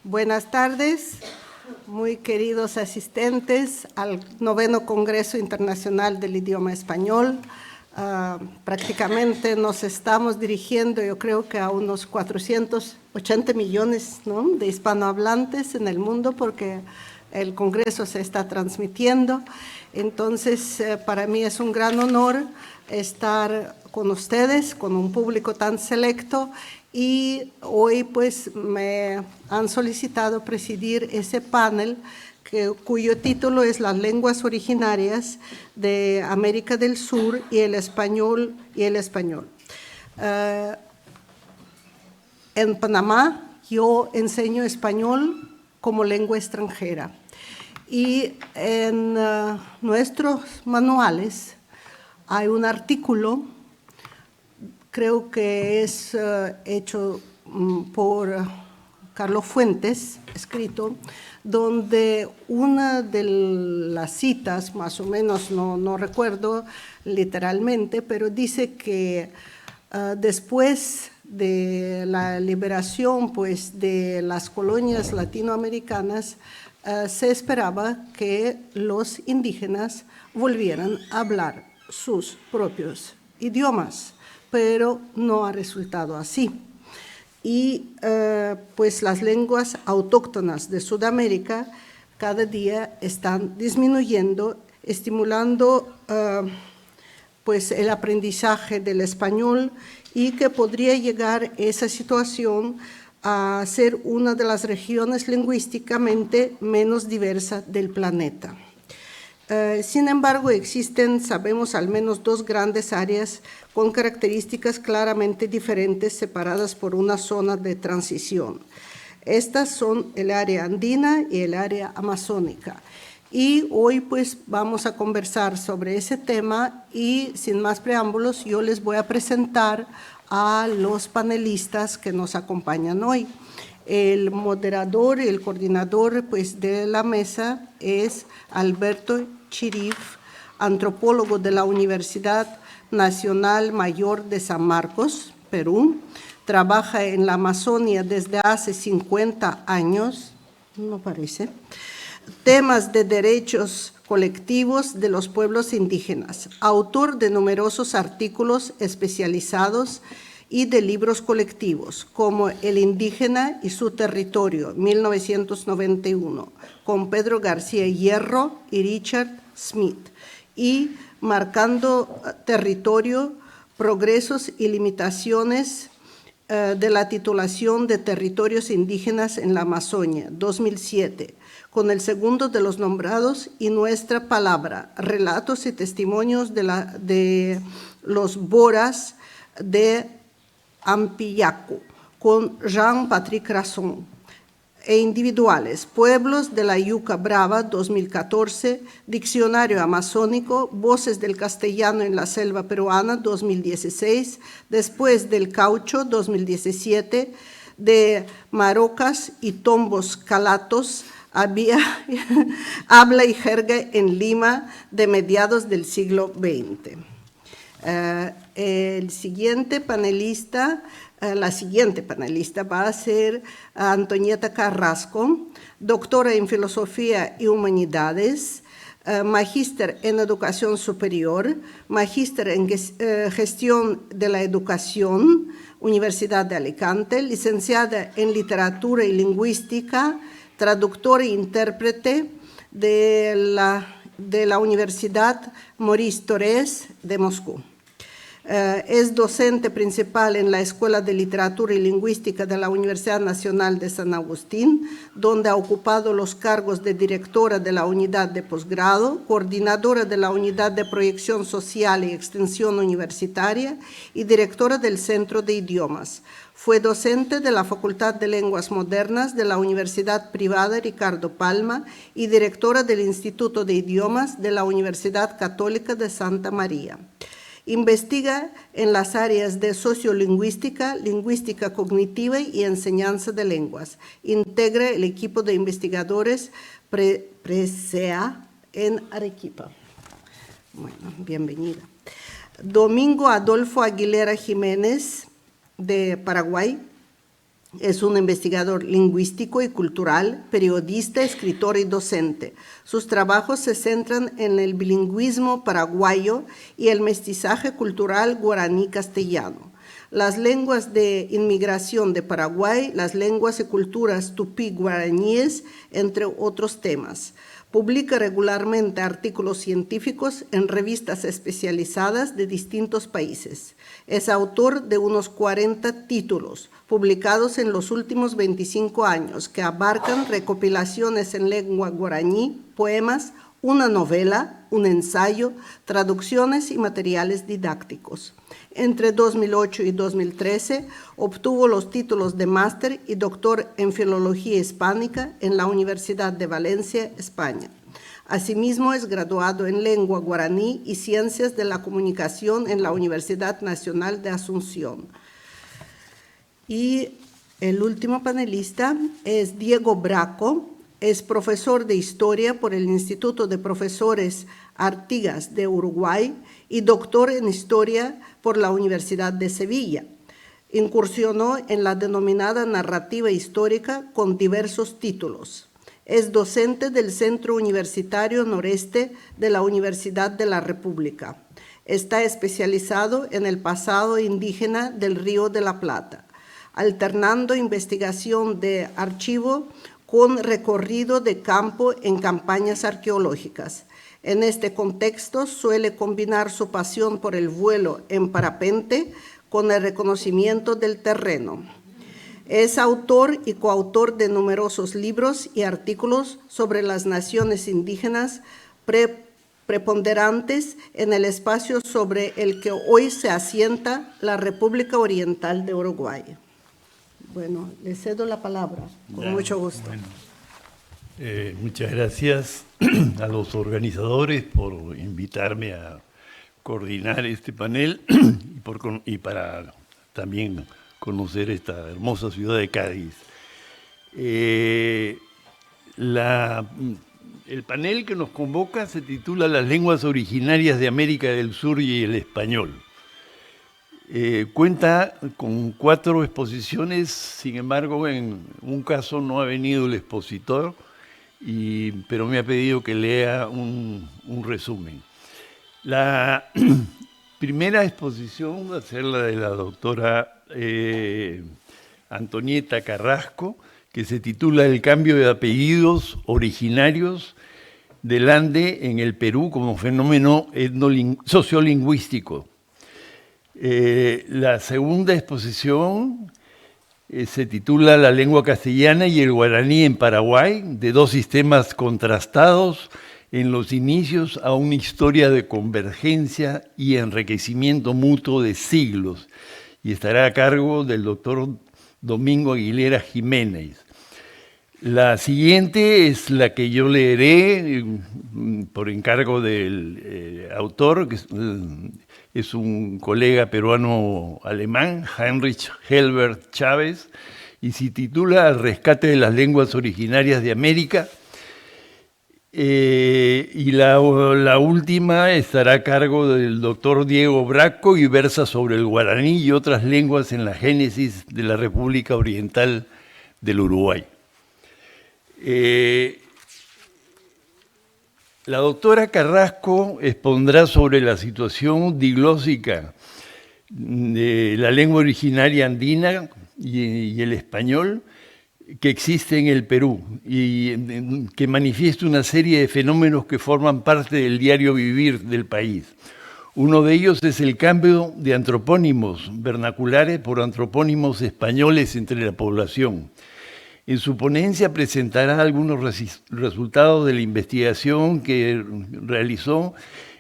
Buenas tardes, muy queridos asistentes al 9º Congreso Internacional del Idioma Español. Prácticamente nos estamos dirigiendo, yo creo que a unos 480 millones, ¿no?, de hispanohablantes en el mundo, porque el Congreso se está transmitiendo. Entonces, para mí es un gran honor estar con ustedes, con un público tan selecto, y hoy pues me han solicitado presidir ese panel cuyo título es Las lenguas originarias de América del Sur y el español. En Panamá yo enseño español como lengua extranjera y en nuestros manuales hay un artículo, creo que es hecho por Carlos Fuentes, escrito, donde una de las citas, más o menos, no recuerdo literalmente, pero dice que después de la liberación pues, de las colonias latinoamericanas, se esperaba que los indígenas volvieran a hablar sus propios idiomas, pero no ha resultado así. Y pues las lenguas autóctonas de Sudamérica cada día están disminuyendo, estimulando pues el aprendizaje del español, y que podría llegar esa situación a ser una de las regiones lingüísticamente menos diversas del planeta. Sin embargo, existen, sabemos, al menos dos grandes áreas con características claramente diferentes, separadas por una zona de transición. Estas son el área andina y el área amazónica. Y hoy pues vamos a conversar sobre ese tema y sin más preámbulos yo les voy a presentar a los panelistas que nos acompañan hoy. El moderador y el coordinador pues, de la mesa es Alberto Chirif, antropólogo de la Universidad Nacional Mayor de San Marcos, Perú. Trabaja en la Amazonia desde hace 50 años, no parece. Temas de derechos colectivos de los pueblos indígenas. Autor de numerosos artículos especializados y de libros colectivos, como El indígena y su territorio, 1991, con Pedro García Hierro y Richard Smith, y Marcando territorio, progresos y limitaciones de la titulación de territorios indígenas en la Amazonia, 2007, con el segundo de los nombrados, y Nuestra palabra, relatos y testimonios de los boras de Ampillaco, con Jean-Patrick Rasson, e individuales, Pueblos de la Yuca Brava, 2014, Diccionario Amazónico, Voces del Castellano en la Selva Peruana, 2016, Después del Caucho, 2017, de Marocas y Tombos Calatos, Habla y Jerga en Lima, de mediados del siglo XX. La siguiente panelista va a ser Antonieta Carrasco, doctora en Filosofía y Humanidades, magíster en Educación Superior, magíster en Gestión de la Educación, Universidad de Alicante, licenciada en Literatura y Lingüística, traductora e intérprete de la Universidad Maurice Thorez de Moscú. Es docente principal en la Escuela de Literatura y Lingüística de la Universidad Nacional de San Agustín, donde ha ocupado los cargos de directora de la unidad de posgrado, coordinadora de la unidad de proyección social y extensión universitaria y directora del Centro de Idiomas. Fue docente de la Facultad de Lenguas Modernas de la Universidad Privada Ricardo Palma y directora del Instituto de Idiomas de la Universidad Católica de Santa María. Investiga en las áreas de sociolingüística, lingüística cognitiva y enseñanza de lenguas. Integra el equipo de investigadores PRESEA en Arequipa. Bueno, bienvenida. Domingo Adolfo Aguilera Jiménez, de Paraguay. Es un investigador lingüístico y cultural, periodista, escritor y docente. Sus trabajos se centran en el bilingüismo paraguayo y el mestizaje cultural guaraní-castellano, las lenguas de inmigración de Paraguay, las lenguas y culturas tupí-guaraníes, entre otros temas. Publica regularmente artículos científicos en revistas especializadas de distintos países. Es autor de unos 40 títulos publicados en los últimos 25 años, que abarcan recopilaciones en lengua guaraní, poemas, una novela, un ensayo, traducciones y materiales didácticos. Entre 2008 y 2013 obtuvo los títulos de máster y doctor en Filología Hispánica en la Universidad de Valencia, España. Asimismo, es graduado en Lengua Guaraní y Ciencias de la Comunicación en la Universidad Nacional de Asunción. Y el último panelista es Diego Bracco. Es profesor de Historia por el Instituto de Profesores Artigas de Uruguay y doctor en Historia por la Universidad de Sevilla. Incursionó en la denominada narrativa histórica con diversos títulos. Es docente del Centro Universitario Noreste de la Universidad de la República. Está especializado en el pasado indígena del Río de la Plata, alternando investigación de archivo con recorrido de campo en campañas arqueológicas. En este contexto suele combinar su pasión por el vuelo en parapente con el reconocimiento del terreno. Es autor y coautor de numerosos libros y artículos sobre las naciones indígenas preponderantes en el espacio sobre el que hoy se asienta la República Oriental de Uruguay. Bueno, le cedo la palabra, con mucho gusto. Bueno, muchas gracias a los organizadores por invitarme a coordinar este panel y para también conocer esta hermosa ciudad de Cádiz. El panel que nos convoca se titula Las lenguas originarias de América del Sur y el español. Cuenta con 4 exposiciones, sin embargo, en un caso no ha venido el expositor, pero me ha pedido que lea un resumen. La primera exposición va a ser la de la doctora Antonieta Carrasco, que se titula El cambio de apellidos originarios del Ande en el Perú como fenómeno sociolingüístico. La segunda exposición se titula La lengua castellana y el guaraní en Paraguay, de 2 sistemas contrastados en los inicios a una historia de convergencia y enriquecimiento mutuo de siglos, y estará a cargo del doctor Domingo Aguilera Jiménez. La siguiente es la que yo leeré por encargo del autor, que es un colega peruano-alemán, Heinrich Helbert Chávez, y se titula El rescate de las lenguas originarias de América. Y la última estará a cargo del doctor Diego Bracco y versa sobre el guaraní y otras lenguas en la génesis de la República Oriental del Uruguay. La doctora Carrasco expondrá sobre la situación diglósica de la lengua originaria andina y el español que existe en el Perú y que manifiesta una serie de fenómenos que forman parte del diario vivir del país. Uno de ellos es el cambio de antropónimos vernaculares por antropónimos españoles entre la población. En su ponencia presentará algunos resultados de la investigación que realizó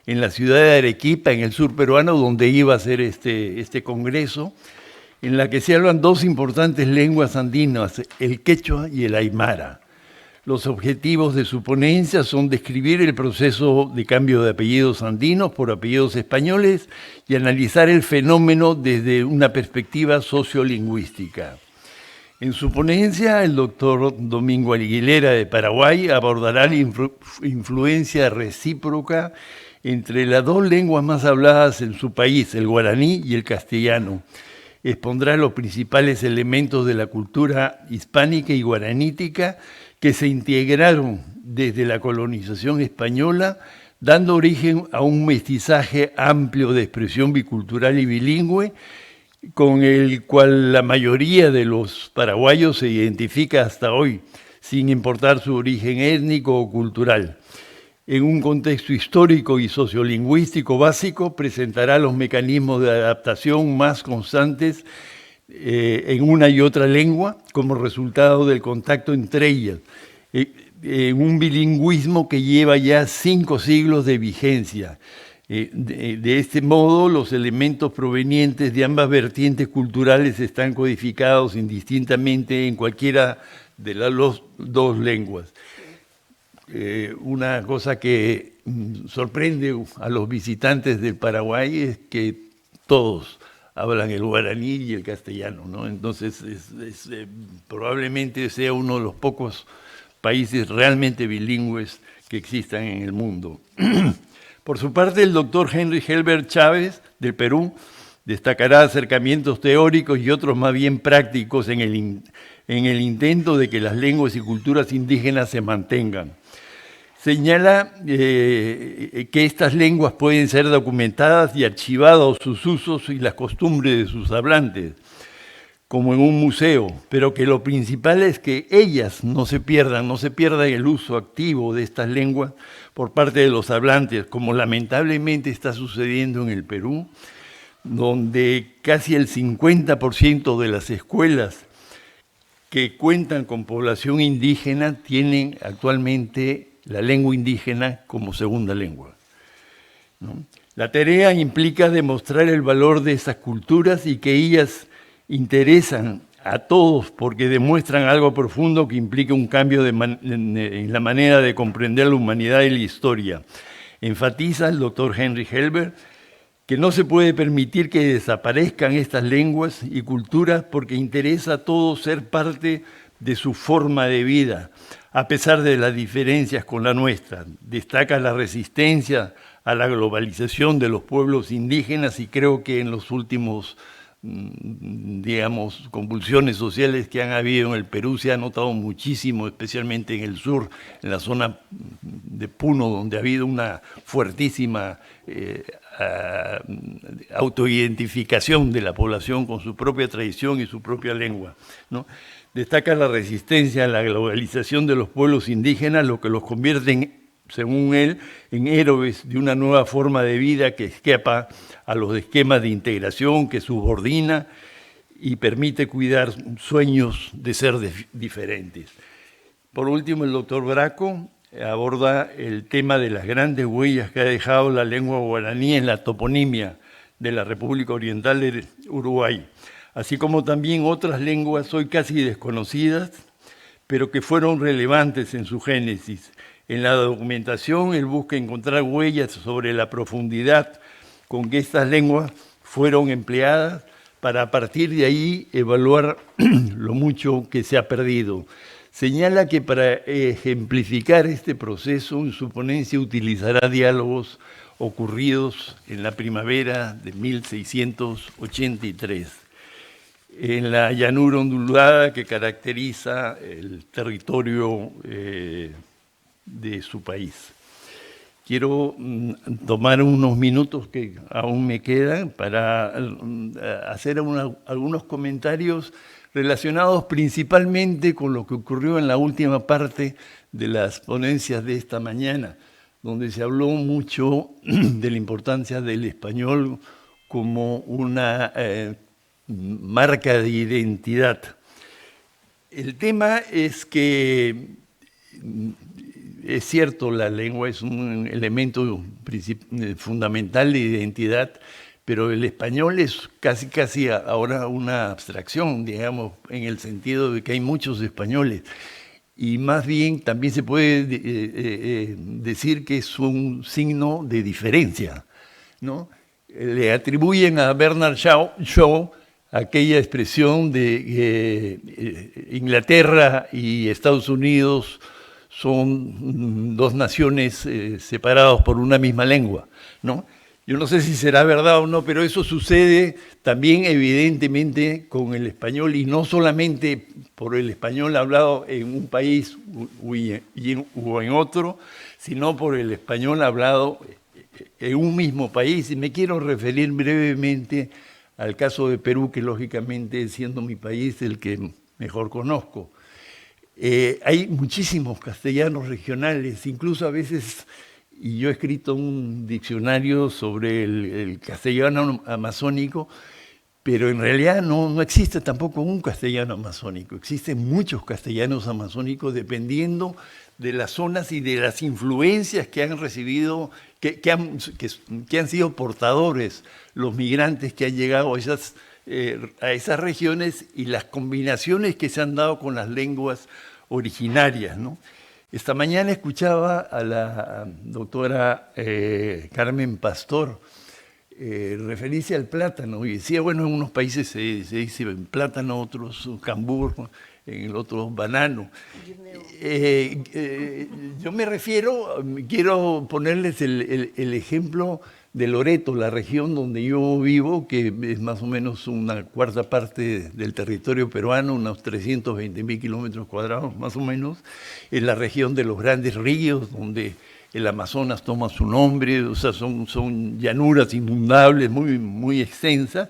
en la ciudad de Arequipa, en el sur peruano, donde iba a ser este congreso, en la que se hablan 2 importantes lenguas andinas, el quechua y el aymara. Los objetivos de su ponencia son describir el proceso de cambio de apellidos andinos por apellidos españoles y analizar el fenómeno desde una perspectiva sociolingüística. En su ponencia, el doctor Domingo Aguilera de Paraguay abordará la influencia recíproca entre las 2 lenguas más habladas en su país, el guaraní y el castellano, expondrá los principales elementos de la cultura hispánica y guaranítica que se integraron desde la colonización española, dando origen a un mestizaje amplio de expresión bicultural y bilingüe, con el cual la mayoría de los paraguayos se identifica hasta hoy, sin importar su origen étnico o cultural. En un contexto histórico y sociolingüístico básico, presentará los mecanismos de adaptación más constantes en una y otra lengua como resultado del contacto entre ellas, en un bilingüismo que lleva ya 5 siglos de vigencia. De este modo, los elementos provenientes de ambas vertientes culturales están codificados indistintamente en cualquiera de las dos lenguas. Una cosa que sorprende a los visitantes del Paraguay es que todos hablan el guaraní y el castellano, ¿no? Entonces, probablemente sea uno de los pocos países realmente bilingües que existan en el mundo. Por su parte, el doctor Henry Helber Chávez, del Perú, destacará acercamientos teóricos y otros más bien prácticos en el intento de que las lenguas y culturas indígenas se mantengan. Señala que estas lenguas pueden ser documentadas y archivados sus usos y las costumbres de sus hablantes, como en un museo, pero que lo principal es que ellas no se pierda el uso activo de estas lenguas por parte de los hablantes, como lamentablemente está sucediendo en el Perú, donde casi el 50% de las escuelas que cuentan con población indígena tienen actualmente la lengua indígena como segunda lengua, ¿no? La tarea implica demostrar el valor de esas culturas y que ellas interesan a todos porque demuestran algo profundo que implica un cambio en la manera de comprender la humanidad y la historia. Enfatiza el doctor Henry Helber que no se puede permitir que desaparezcan estas lenguas y culturas porque interesa a todos ser parte de su forma de vida, a pesar de las diferencias con la nuestra. Destaca la resistencia a la globalización de los pueblos indígenas y creo que en los últimos, digamos, convulsiones sociales que han habido en el Perú se ha notado muchísimo, especialmente en el sur, en la zona de Puno, donde ha habido una fuertísima autoidentificación de la población con su propia tradición y su propia lengua, ¿no? Destaca la resistencia a la globalización de los pueblos indígenas, lo que los convierte, según él, en héroes de una nueva forma de vida que escapa a los esquemas de integración, que subordina y permite cuidar sueños de ser diferentes. Por último, el doctor Braco aborda el tema de las grandes huellas que ha dejado la lengua guaraní en la toponimia de la República Oriental de Uruguay, así como también otras lenguas hoy casi desconocidas, pero que fueron relevantes en su génesis. En la documentación, él busca encontrar huellas sobre la profundidad con que estas lenguas fueron empleadas para a partir de ahí evaluar lo mucho que se ha perdido. Señala que para ejemplificar este proceso, en su ponencia utilizará diálogos ocurridos en la primavera de 1683. En la llanura ondulada que caracteriza el territorio de su país. Quiero tomar unos minutos que aún me quedan para hacer algunos comentarios relacionados principalmente con lo que ocurrió en la última parte de las ponencias de esta mañana, donde se habló mucho de la importancia del español como una marca de identidad. El tema es que es cierto, la lengua es un elemento fundamental de identidad, pero el español es casi ahora una abstracción, digamos, en el sentido de que hay muchos españoles. Y más bien también se puede decir que es un signo de diferencia, ¿no? Le atribuyen a Bernard Shaw aquella expresión de que Inglaterra y Estados Unidos son dos naciones separadas por una misma lengua, ¿no? Yo no sé si será verdad o no, pero eso sucede también evidentemente con el español, y no solamente por el español hablado en un país o en otro, sino por el español hablado en un mismo país. Y me quiero referir brevemente al caso de Perú, que lógicamente, siendo mi país, el que mejor conozco. Hay muchísimos castellanos regionales, incluso a veces, y yo he escrito un diccionario sobre el castellano amazónico, pero en realidad no existe tampoco un castellano amazónico. Existen muchos castellanos amazónicos dependiendo de las zonas y de las influencias que han recibido, que han sido portadores los migrantes que han llegado a esas regiones, y las combinaciones que se han dado con las lenguas originarias, ¿no? Esta mañana escuchaba a la doctora Carmen Pastor referirse al plátano, y decía, bueno, en unos países se dice plátano, otros cambur, en el otro banano. Yo me refiero, quiero ponerles el ejemplo de Loreto, la región donde yo vivo, que es más o menos una cuarta parte del territorio peruano, unos 320.000 kilómetros cuadrados más o menos, en la región de los grandes ríos, donde el Amazonas toma su nombre, o sea, son llanuras inundables muy extensas.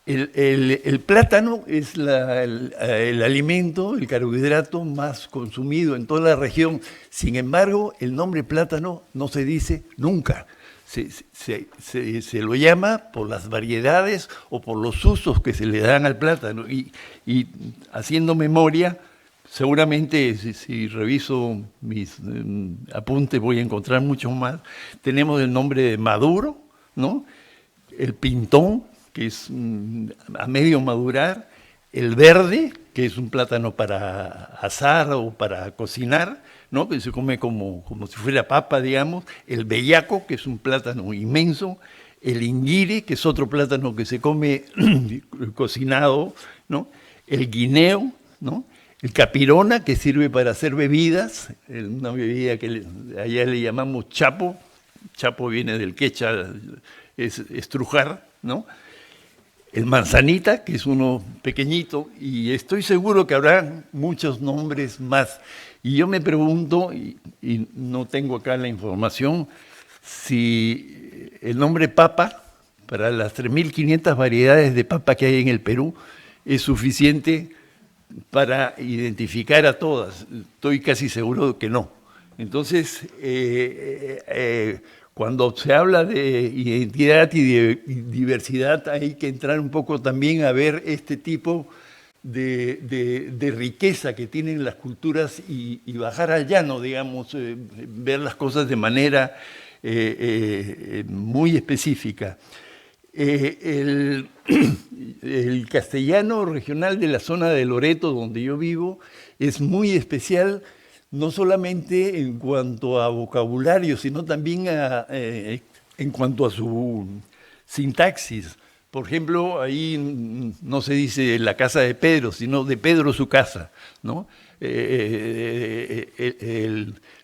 El plátano es el alimento, el carbohidrato más consumido en toda la región. Sin embargo, el nombre plátano no se dice nunca. Se lo llama por las variedades o por los usos que se le dan al plátano. Y haciendo memoria, seguramente si reviso mis apuntes voy a encontrar mucho más. Tenemos el nombre de maduro, ¿no? El pintón, que es a medio madurar, el verde, que es un plátano para asar o para cocinar, ¿no? Que se come como si fuera papa, digamos, el bellaco, que es un plátano inmenso, el inguire, que es otro plátano que se come cocinado, ¿no? El guineo, ¿no? El capirona, que sirve para hacer bebidas, una bebida que allá le llamamos chapo. Chapo viene del quechua, es estrujar, ¿no? El manzanita, que es uno pequeñito, y estoy seguro que habrá muchos nombres más. Y yo me pregunto, y no tengo acá la información, si el nombre papa, para las 3.500 variedades de papa que hay en el Perú, es suficiente para identificar a todas. Estoy casi seguro que no. Entonces, cuando se habla de identidad y de diversidad, hay que entrar un poco también a ver este tipo de riqueza que tienen las culturas y bajar al llano, digamos, ver las cosas de manera muy específica. El castellano regional de la zona de Loreto, donde yo vivo, es muy especial, no solamente en cuanto a vocabulario, sino también en cuanto a su sintaxis. Por ejemplo, ahí no se dice la casa de Pedro, sino de Pedro su casa, ¿no?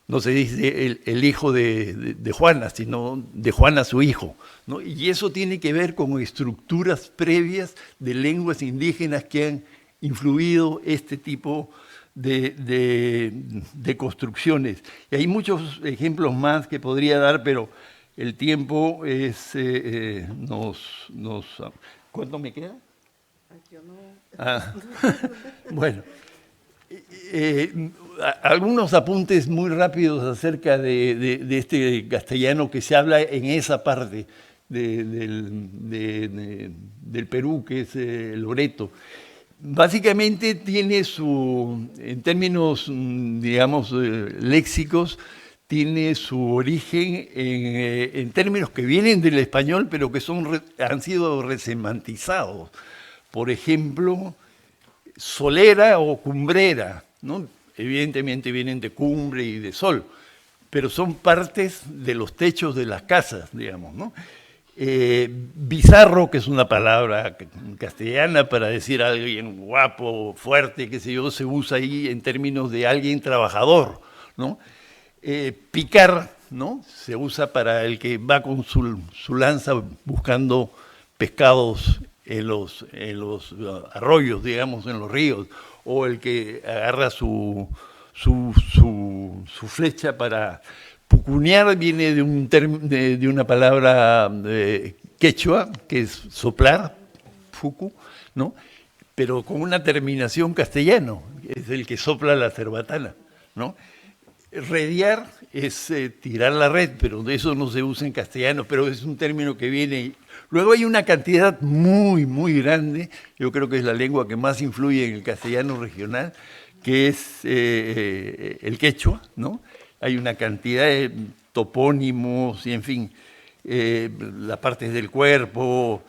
No se dice el hijo de Juana, sino de Juana su hijo, ¿no? Y eso tiene que ver con estructuras previas de lenguas indígenas que han influido este tipo de construcciones. Y hay muchos ejemplos más que podría dar, pero el tiempo ¿Cuánto me queda? Yo no. Bueno, algunos apuntes muy rápidos acerca de este castellano que se habla en esa parte del Perú, que es Loreto. Básicamente tiene en términos, digamos, léxicos, tiene su origen en términos que vienen del español, pero que han sido resemantizados. Por ejemplo, solera o cumbrera, ¿no? Evidentemente vienen de cumbre y de sol, pero son partes de los techos de las casas, digamos, ¿no? Bizarro, que es una palabra castellana para decir a alguien guapo, fuerte, qué sé yo, se usa ahí en términos de alguien trabajador, ¿no? Picar, ¿no? Se usa para el que va con su lanza buscando pescados en los arroyos, digamos, en los ríos, o el que agarra su flecha para pucunear, viene de una palabra quechua, que es soplar, fuku, ¿no? Pero con una terminación castellano, es el que sopla la cerbatana, ¿no? Rediar es tirar la red, pero de eso no se usa en castellano, pero es un término que viene. Luego hay una cantidad muy, muy grande, yo creo que es la lengua que más influye en el castellano regional, que es el quechua, ¿no? Hay una cantidad de topónimos y, en fin, las partes del cuerpo,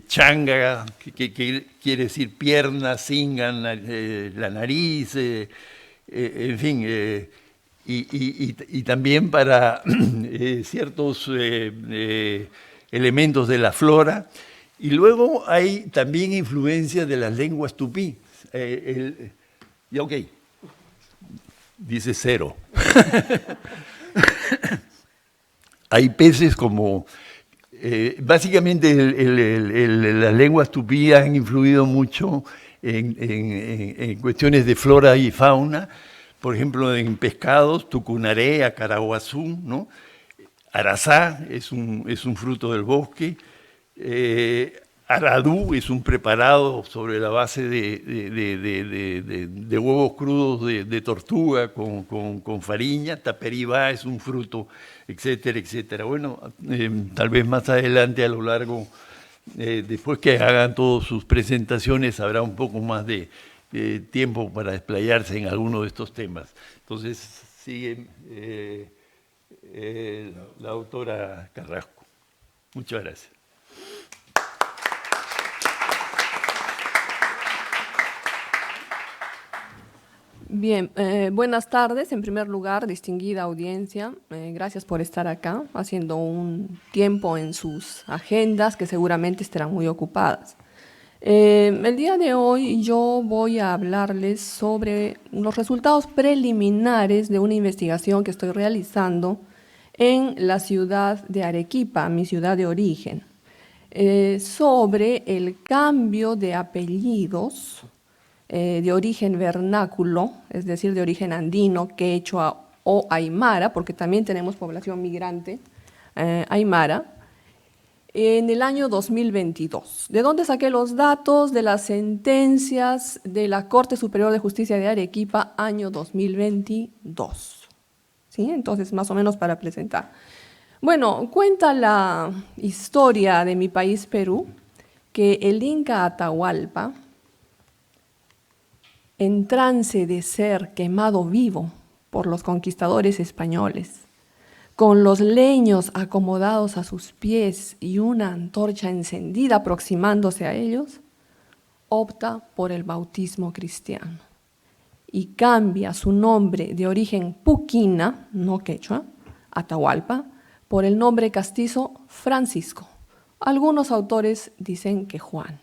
changa, que quiere decir pierna, singan, la nariz, en fin, y también para ciertos elementos de la flora. Y luego hay también influencia de las lenguas tupí. Y ok, dice 0. Hay peces como... básicamente las lenguas tupí han influido mucho en cuestiones de flora y fauna, por ejemplo, en pescados, tucunaré, acaraguazú, ¿no? Arazá es un fruto del bosque, aradú es un preparado sobre la base de huevos crudos de tortuga con fariña, taperibá es un fruto, etcétera, etcétera. Bueno, tal vez más adelante a lo largo, después que hagan todas sus presentaciones, habrá un poco más de tiempo para desplayarse en alguno de estos temas. Entonces, sigue la autora Carrasco. Muchas gracias. Bien, buenas tardes. En primer lugar, distinguida audiencia, gracias por estar acá, haciendo un tiempo en sus agendas que seguramente estarán muy ocupadas. El día de hoy yo voy a hablarles sobre los resultados preliminares de una investigación que estoy realizando en la ciudad de Arequipa, mi ciudad de origen, sobre el cambio de apellidos de origen vernáculo, es decir, de origen andino, quechua o aymara, porque también tenemos población migrante aymara, en el año 2022. ¿De dónde saqué los datos? De las sentencias de la Corte Superior de Justicia de Arequipa, año 2022. ¿Sí? Entonces, más o menos para presentar. Bueno, cuenta la historia de mi país, Perú, que el Inca Atahualpa, en trance de ser quemado vivo por los conquistadores españoles, con los leños acomodados a sus pies y una antorcha encendida aproximándose a ellos, opta por el bautismo cristiano y cambia su nombre de origen puquina, no quechua, Atahualpa, por el nombre castizo Francisco. Algunos autores dicen que Juan.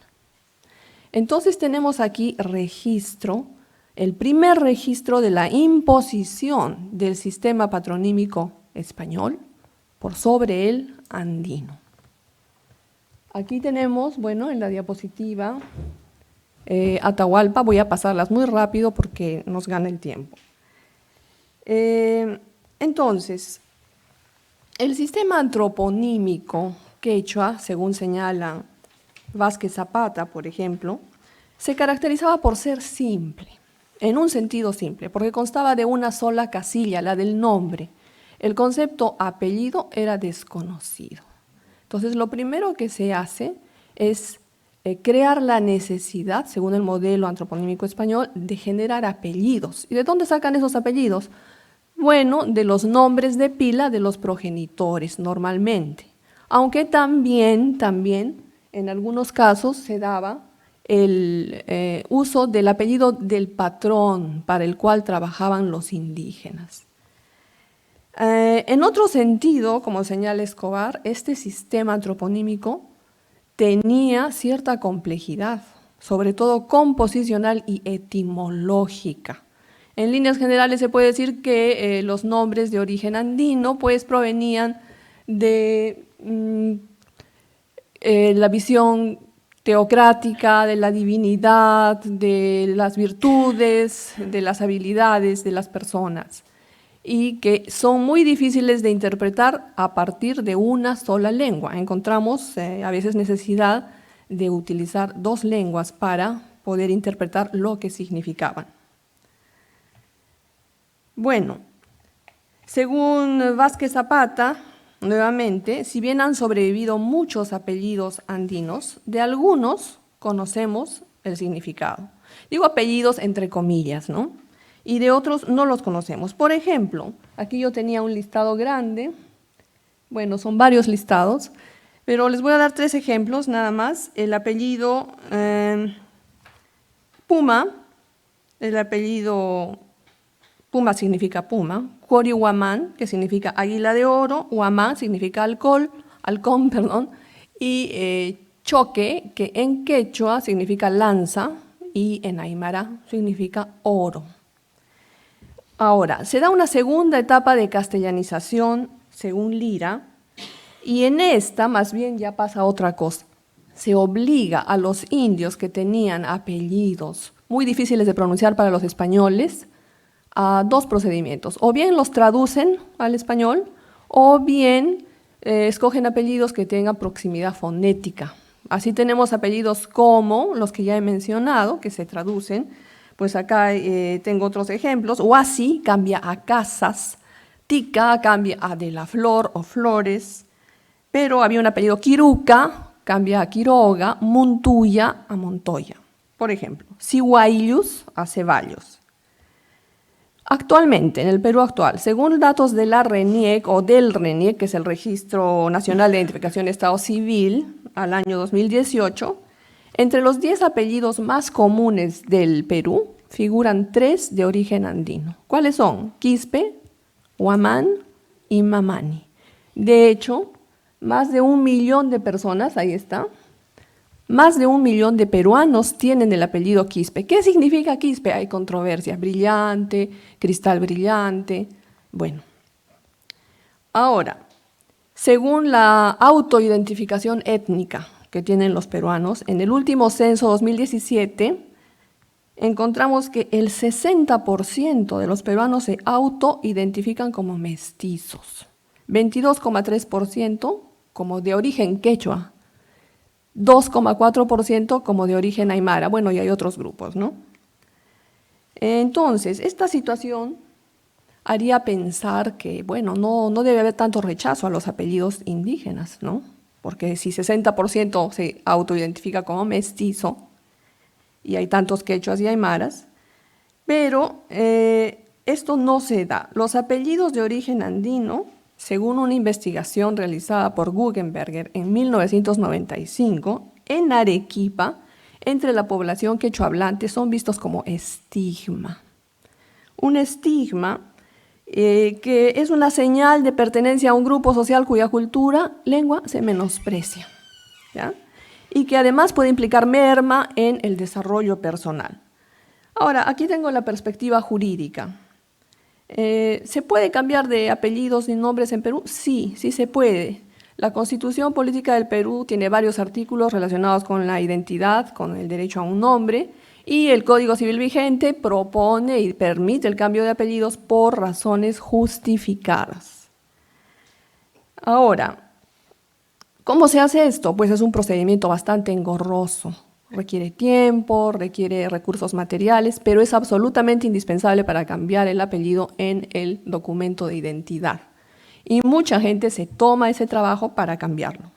Entonces tenemos aquí registro, el primer registro de la imposición del sistema patronímico español por sobre el andino. Aquí tenemos, bueno, en la diapositiva, Atahualpa, voy a pasarlas muy rápido porque nos gana el tiempo. Entonces, el sistema antroponímico quechua, según señala Vázquez Zapata, por ejemplo, se caracterizaba por ser simple, en un sentido simple, porque constaba de una sola casilla, la del nombre. El concepto apellido era desconocido. Entonces, lo primero que se hace es crear la necesidad, según el modelo antroponímico español, de generar apellidos. ¿Y de dónde sacan esos apellidos? Bueno, de los nombres de pila de los progenitores, normalmente. Aunque también, en algunos casos se daba el uso del apellido del patrón para el cual trabajaban los indígenas. En otro sentido, como señala Escobar, este sistema antroponímico tenía cierta complejidad, sobre todo composicional y etimológica. En líneas generales se puede decir que los nombres de origen andino pues provenían de la visión teocrática de la divinidad, de las virtudes, de las habilidades de las personas, y que son muy difíciles de interpretar a partir de una sola lengua. Encontramos a veces necesidad de utilizar dos lenguas para poder interpretar lo que significaban. Bueno, según Vázquez Zapata, nuevamente, si bien han sobrevivido muchos apellidos andinos, de algunos conocemos el significado. Digo apellidos entre comillas, ¿no? Y de otros no los conocemos. Por ejemplo, aquí yo tenía un listado grande, bueno, son varios listados, pero les voy a dar 3 ejemplos nada más. El apellido Puma, el apellido Puma significa puma, Corihuamán, que significa águila de oro, Huamán significa halcón, y Choque, que en quechua significa lanza, y en aymara significa oro. Ahora, se da una segunda etapa de castellanización, según Lira, y en esta más bien ya pasa otra cosa. Se obliga a los indios que tenían apellidos muy difíciles de pronunciar para los españoles a 2 procedimientos. O bien los traducen al español, o bien escogen apellidos que tengan proximidad fonética. Así tenemos apellidos como los que ya he mencionado, que se traducen. Pues acá tengo otros ejemplos. Huasi cambia a Casas, Tica cambia a De la Flor o Flores, pero había un apellido Quiruca, cambia a Quiroga, Montuya a Montoya. Por ejemplo, Cihuayllus a Ceballos. Actualmente, en el Perú actual, según datos de la RENIEC o del RENIEC, que es el Registro Nacional de Identificación de Estado Civil, al año 2018, entre los 10 apellidos más comunes del Perú figuran 3 de origen andino. ¿Cuáles son? Quispe, Huamán y Mamani. De hecho, más de 1 millón de personas, ahí está, más de 1 millón de peruanos tienen el apellido Quispe. ¿Qué significa Quispe? Hay controversia, brillante, cristal brillante. Bueno, ahora, según la autoidentificación étnica que tienen los peruanos, en el último censo 2017, encontramos que el 60% de los peruanos se autoidentifican como mestizos, 22,3% como de origen quechua, 2,4% como de origen aymara. Bueno, y hay otros grupos, ¿no? Entonces, esta situación haría pensar que, bueno, no debe haber tanto rechazo a los apellidos indígenas, ¿no? Porque si 60% se autoidentifica como mestizo, y hay tantos quechuas y aymaras, pero esto no se da. Los apellidos de origen andino, según una investigación realizada por Guggenberger en 1995, en Arequipa, entre la población quechohablante son vistos como estigma. Un estigma que es una señal de pertenencia a un grupo social cuya cultura, lengua, se menosprecia, ¿ya? Y que además puede implicar merma en el desarrollo personal. Ahora, aquí tengo la perspectiva jurídica. ¿Se puede cambiar de apellidos y nombres en Perú? Sí, sí se puede. La Constitución Política del Perú tiene varios artículos relacionados con la identidad, con el derecho a un nombre, y el Código Civil vigente propone y permite el cambio de apellidos por razones justificadas. Ahora, ¿cómo se hace esto? Pues es un procedimiento bastante engorroso. Requiere tiempo, requiere recursos materiales, pero es absolutamente indispensable para cambiar el apellido en el documento de identidad. Y mucha gente se toma ese trabajo para cambiarlo.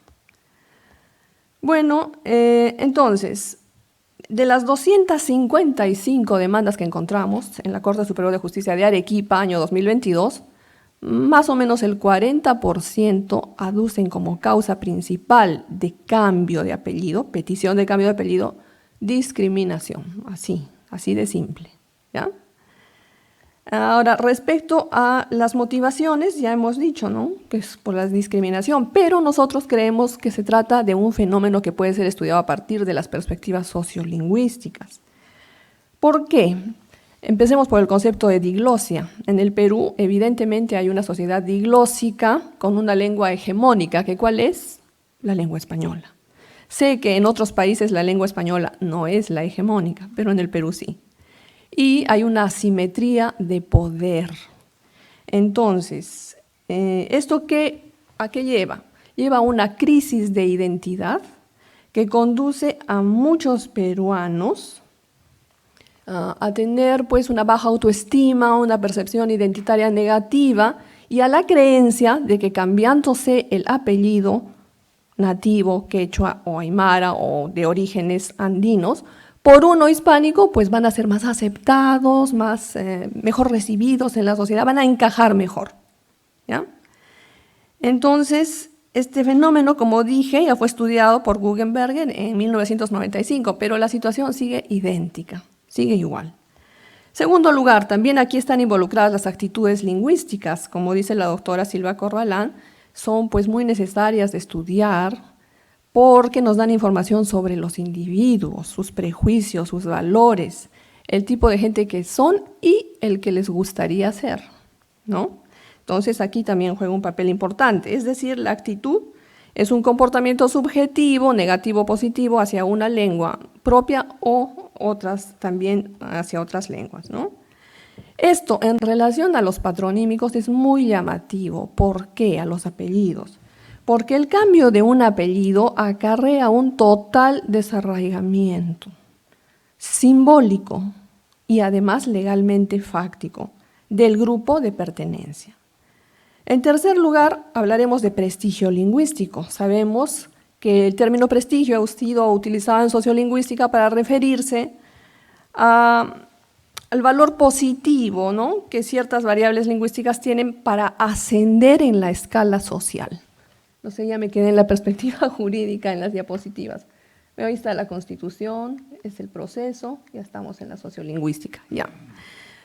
Bueno, entonces, de las 255 demandas que encontramos en la Corte Superior de Justicia de Arequipa, año 2022, más o menos el 40% aducen como causa principal de cambio de apellido, petición de cambio de apellido, discriminación, así de simple, ¿ya? Ahora, respecto a las motivaciones, ya hemos dicho, ¿no?, que es por la discriminación, pero nosotros creemos que se trata de un fenómeno que puede ser estudiado a partir de las perspectivas sociolingüísticas. ¿Por qué? Empecemos por el concepto de diglosia. En el Perú, evidentemente, hay una sociedad diglósica con una lengua hegemónica, que ¿cuál es? La lengua española. Sé que en otros países la lengua española no es la hegemónica, pero en el Perú sí. Y hay una asimetría de poder. Entonces, ¿esto a qué lleva? Lleva a una crisis de identidad que conduce a muchos peruanos a tener pues una baja autoestima, una percepción identitaria negativa y a la creencia de que cambiándose el apellido nativo, quechua o aymara o de orígenes andinos, por uno hispánico, pues van a ser más aceptados, mejor recibidos en la sociedad, van a encajar mejor, ¿ya? Entonces, este fenómeno, como dije, ya fue estudiado por Guggenberger en 1995, pero la situación sigue idéntica, sigue igual. Segundo lugar, también aquí están involucradas las actitudes lingüísticas, como dice la doctora Silva Corbalán, son pues muy necesarias de estudiar porque nos dan información sobre los individuos, sus prejuicios, sus valores, el tipo de gente que son y el que les gustaría ser, ¿no? Entonces aquí también juega un papel importante, es decir, la actitud es un comportamiento subjetivo, negativo o positivo hacia una lengua propia o otras también hacia otras lenguas, ¿no? Esto en relación a los patronímicos es muy llamativo. ¿Por qué? A los apellidos. Porque el cambio de un apellido acarrea un total desarraigamiento simbólico y además legalmente fáctico del grupo de pertenencia. En tercer lugar, hablaremos de prestigio lingüístico. Sabemos que el término prestigio ha sido utilizado en sociolingüística para referirse al valor positivo, ¿no?, que ciertas variables lingüísticas tienen para ascender en la escala social. No sé, ya me quedé en la perspectiva jurídica en las diapositivas. Pero ahí está la Constitución, es el proceso, ya estamos en la sociolingüística, ya.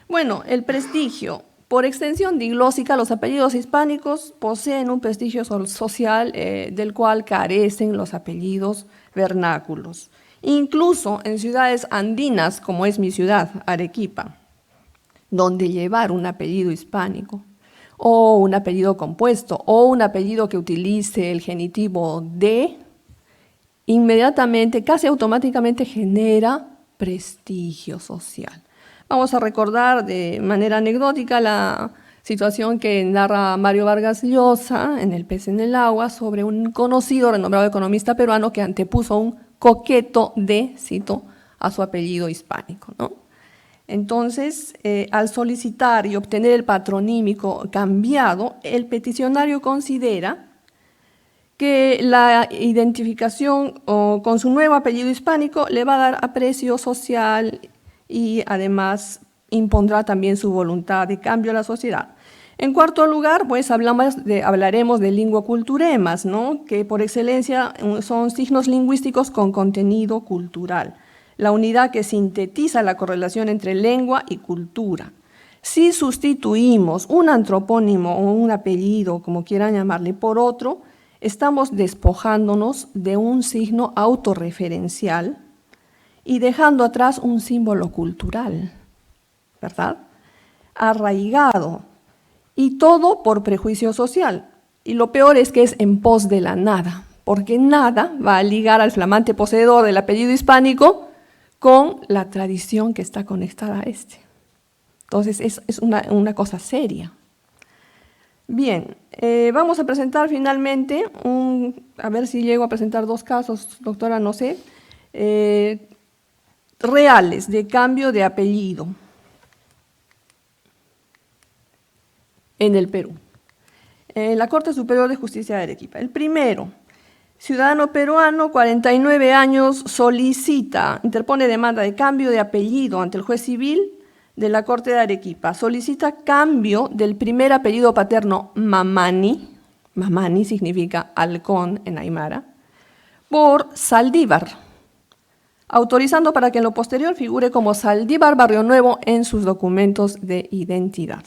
Bueno, el prestigio. Por extensión diglósica, los apellidos hispánicos poseen un prestigio social del cual carecen los apellidos vernáculos. Incluso en ciudades andinas, como es mi ciudad, Arequipa, donde llevar un apellido hispánico, o un apellido compuesto, o un apellido que utilice el genitivo de, inmediatamente, casi automáticamente genera prestigio social. Vamos a recordar de manera anecdótica la situación que narra Mario Vargas Llosa en El pez en el agua sobre un conocido, renombrado economista peruano que antepuso un coqueto de, cito, a su apellido hispánico, ¿no? Entonces, al solicitar y obtener el patronímico cambiado, el peticionario considera que la identificación con su nuevo apellido hispánico le va a dar aprecio social y además impondrá también su voluntad de cambio a la sociedad. En cuarto lugar, pues hablaremos de linguoculturemas, ¿no?, que por excelencia son signos lingüísticos con contenido cultural, la unidad que sintetiza la correlación entre lengua y cultura. Si sustituimos un antropónimo o un apellido, como quieran llamarle, por otro, estamos despojándonos de un signo autorreferencial y dejando atrás un símbolo cultural, ¿verdad?, arraigado, y todo por prejuicio social. Y lo peor es que es en pos de la nada, porque nada va a ligar al flamante poseedor del apellido hispánico con la tradición que está conectada a este. Entonces es una cosa seria. Bien, vamos a presentar finalmente, a ver si llego a presentar dos casos, doctora, no sé, reales de cambio de apellido en el Perú. En la Corte Superior de Justicia de Arequipa. El primero, ciudadano peruano, 49 años, interpone demanda de cambio de apellido ante el juez civil de la Corte de Arequipa. Solicita cambio del primer apellido paterno Mamani, Mamani significa halcón en aymara, por Saldívar, autorizando para que en lo posterior figure como Saldívar Barrio Nuevo en sus documentos de identidad.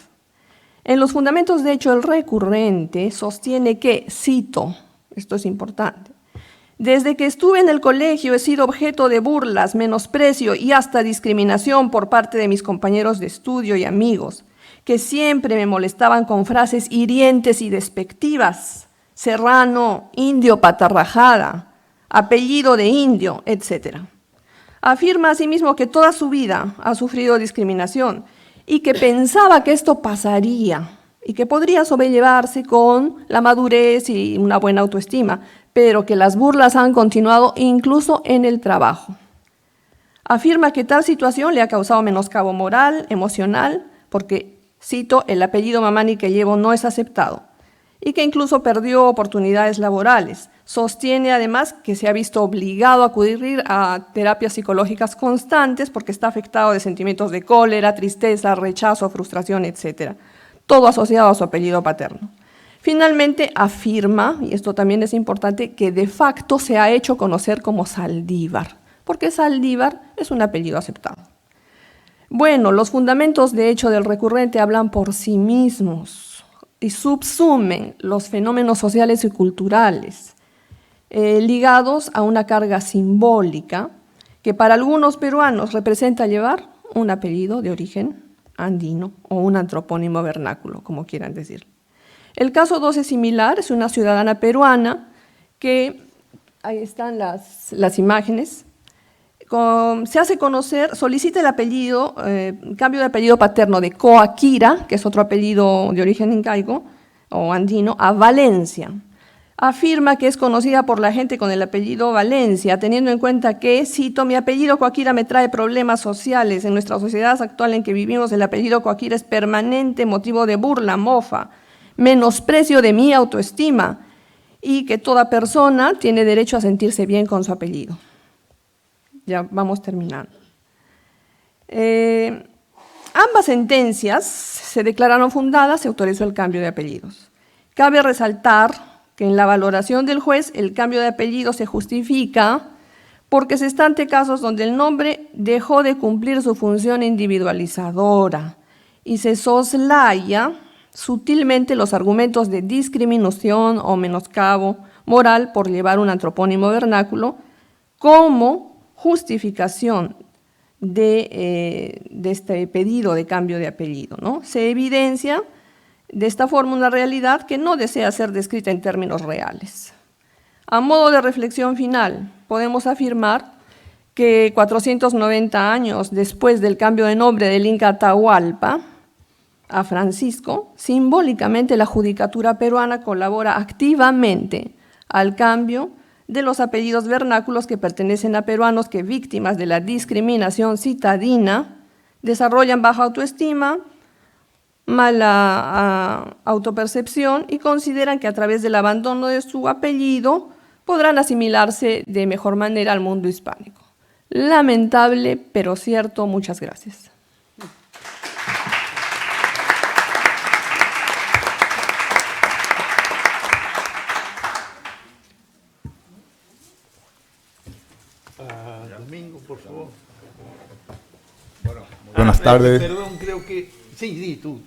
En los fundamentos de hecho, el recurrente sostiene que, cito, esto es importante, Desde que estuve en el colegio he sido objeto de burlas, menosprecio y hasta discriminación por parte de mis compañeros de estudio y amigos, que siempre me molestaban con frases hirientes y despectivas: serrano, indio patarrajada, apellido de indio, etc. Afirma asimismo que toda su vida ha sufrido discriminación y que pensaba que esto pasaría y que podría sobrellevarse con la madurez y una buena autoestima, pero que las burlas han continuado incluso en el trabajo. Afirma que tal situación le ha causado menoscabo moral, emocional, porque, cito, el apellido Mamani que llevo no es aceptado, y que incluso perdió oportunidades laborales. Sostiene además que se ha visto obligado a acudir a terapias psicológicas constantes porque está afectado de sentimientos de cólera, tristeza, rechazo, frustración, etc. Todo asociado a su apellido paterno. Finalmente afirma, y esto también es importante, que de facto se ha hecho conocer como Saldívar, porque Saldívar es un apellido aceptado. Bueno, los fundamentos de hecho del recurrente hablan por sí mismos y subsumen los fenómenos sociales y culturales ligados a una carga simbólica que para algunos peruanos representa llevar un apellido de origen andino o un antropónimo vernáculo, como quieran decir. El caso 2 es similar, es una ciudadana peruana que, ahí están las imágenes, se hace conocer, solicita el apellido, cambio de apellido paterno de Coaquira, que es otro apellido de origen incaico o andino, a Valencia. Afirma que es conocida por la gente con el apellido Valencia, teniendo en cuenta que, cito, mi apellido Coaquira me trae problemas sociales. En nuestra sociedad actual en que vivimos, el apellido Coaquira es permanente motivo de burla, mofa, menosprecio de mi autoestima, y que toda persona tiene derecho a sentirse bien con su apellido. Ya vamos terminando. Ambas sentencias se declararon fundadas, se autorizó el cambio de apellidos. Cabe resaltar que en la valoración del juez el cambio de apellido se justifica porque se está ante casos donde el nombre dejó de cumplir su función individualizadora y se soslaya sutilmente los argumentos de discriminación o menoscabo moral por llevar un antropónimo vernáculo como justificación de este pedido de cambio de apellido, ¿no? Se evidencia de esta forma una realidad que no desea ser descrita en términos reales. A modo de reflexión final, podemos afirmar que 490 años después del cambio de nombre del Inca Atahualpa a Francisco, simbólicamente la judicatura peruana colabora activamente al cambio de los apellidos vernáculos que pertenecen a peruanos que, víctimas de la discriminación citadina, desarrollan baja autoestima, mala autopercepción y consideran que a través del abandono de su apellido podrán asimilarse de mejor manera al mundo hispánico. Lamentable, pero cierto. Muchas gracias. Domingo, por favor. Buenas tardes. Perdón, creo que... Sí, tú.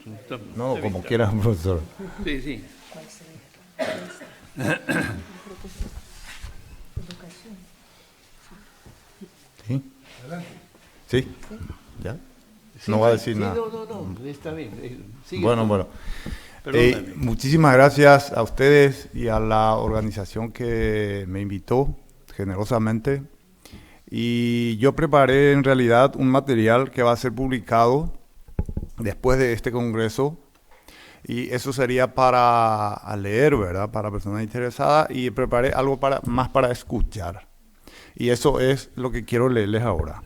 No, como quieras, profesor. Sí. ¿Sí? ¿Sí? ¿Ya? No va a decir nada. No, está bien. Sigue Bueno, tú. bueno. Perdóname. Muchísimas gracias a ustedes y a la organización que me invitó generosamente. Y yo preparé en realidad un material que va a ser publicado después de este congreso, y eso sería para leer, ¿verdad? Para personas interesadas, y preparé algo más para escuchar. Y eso es lo que quiero leerles ahora.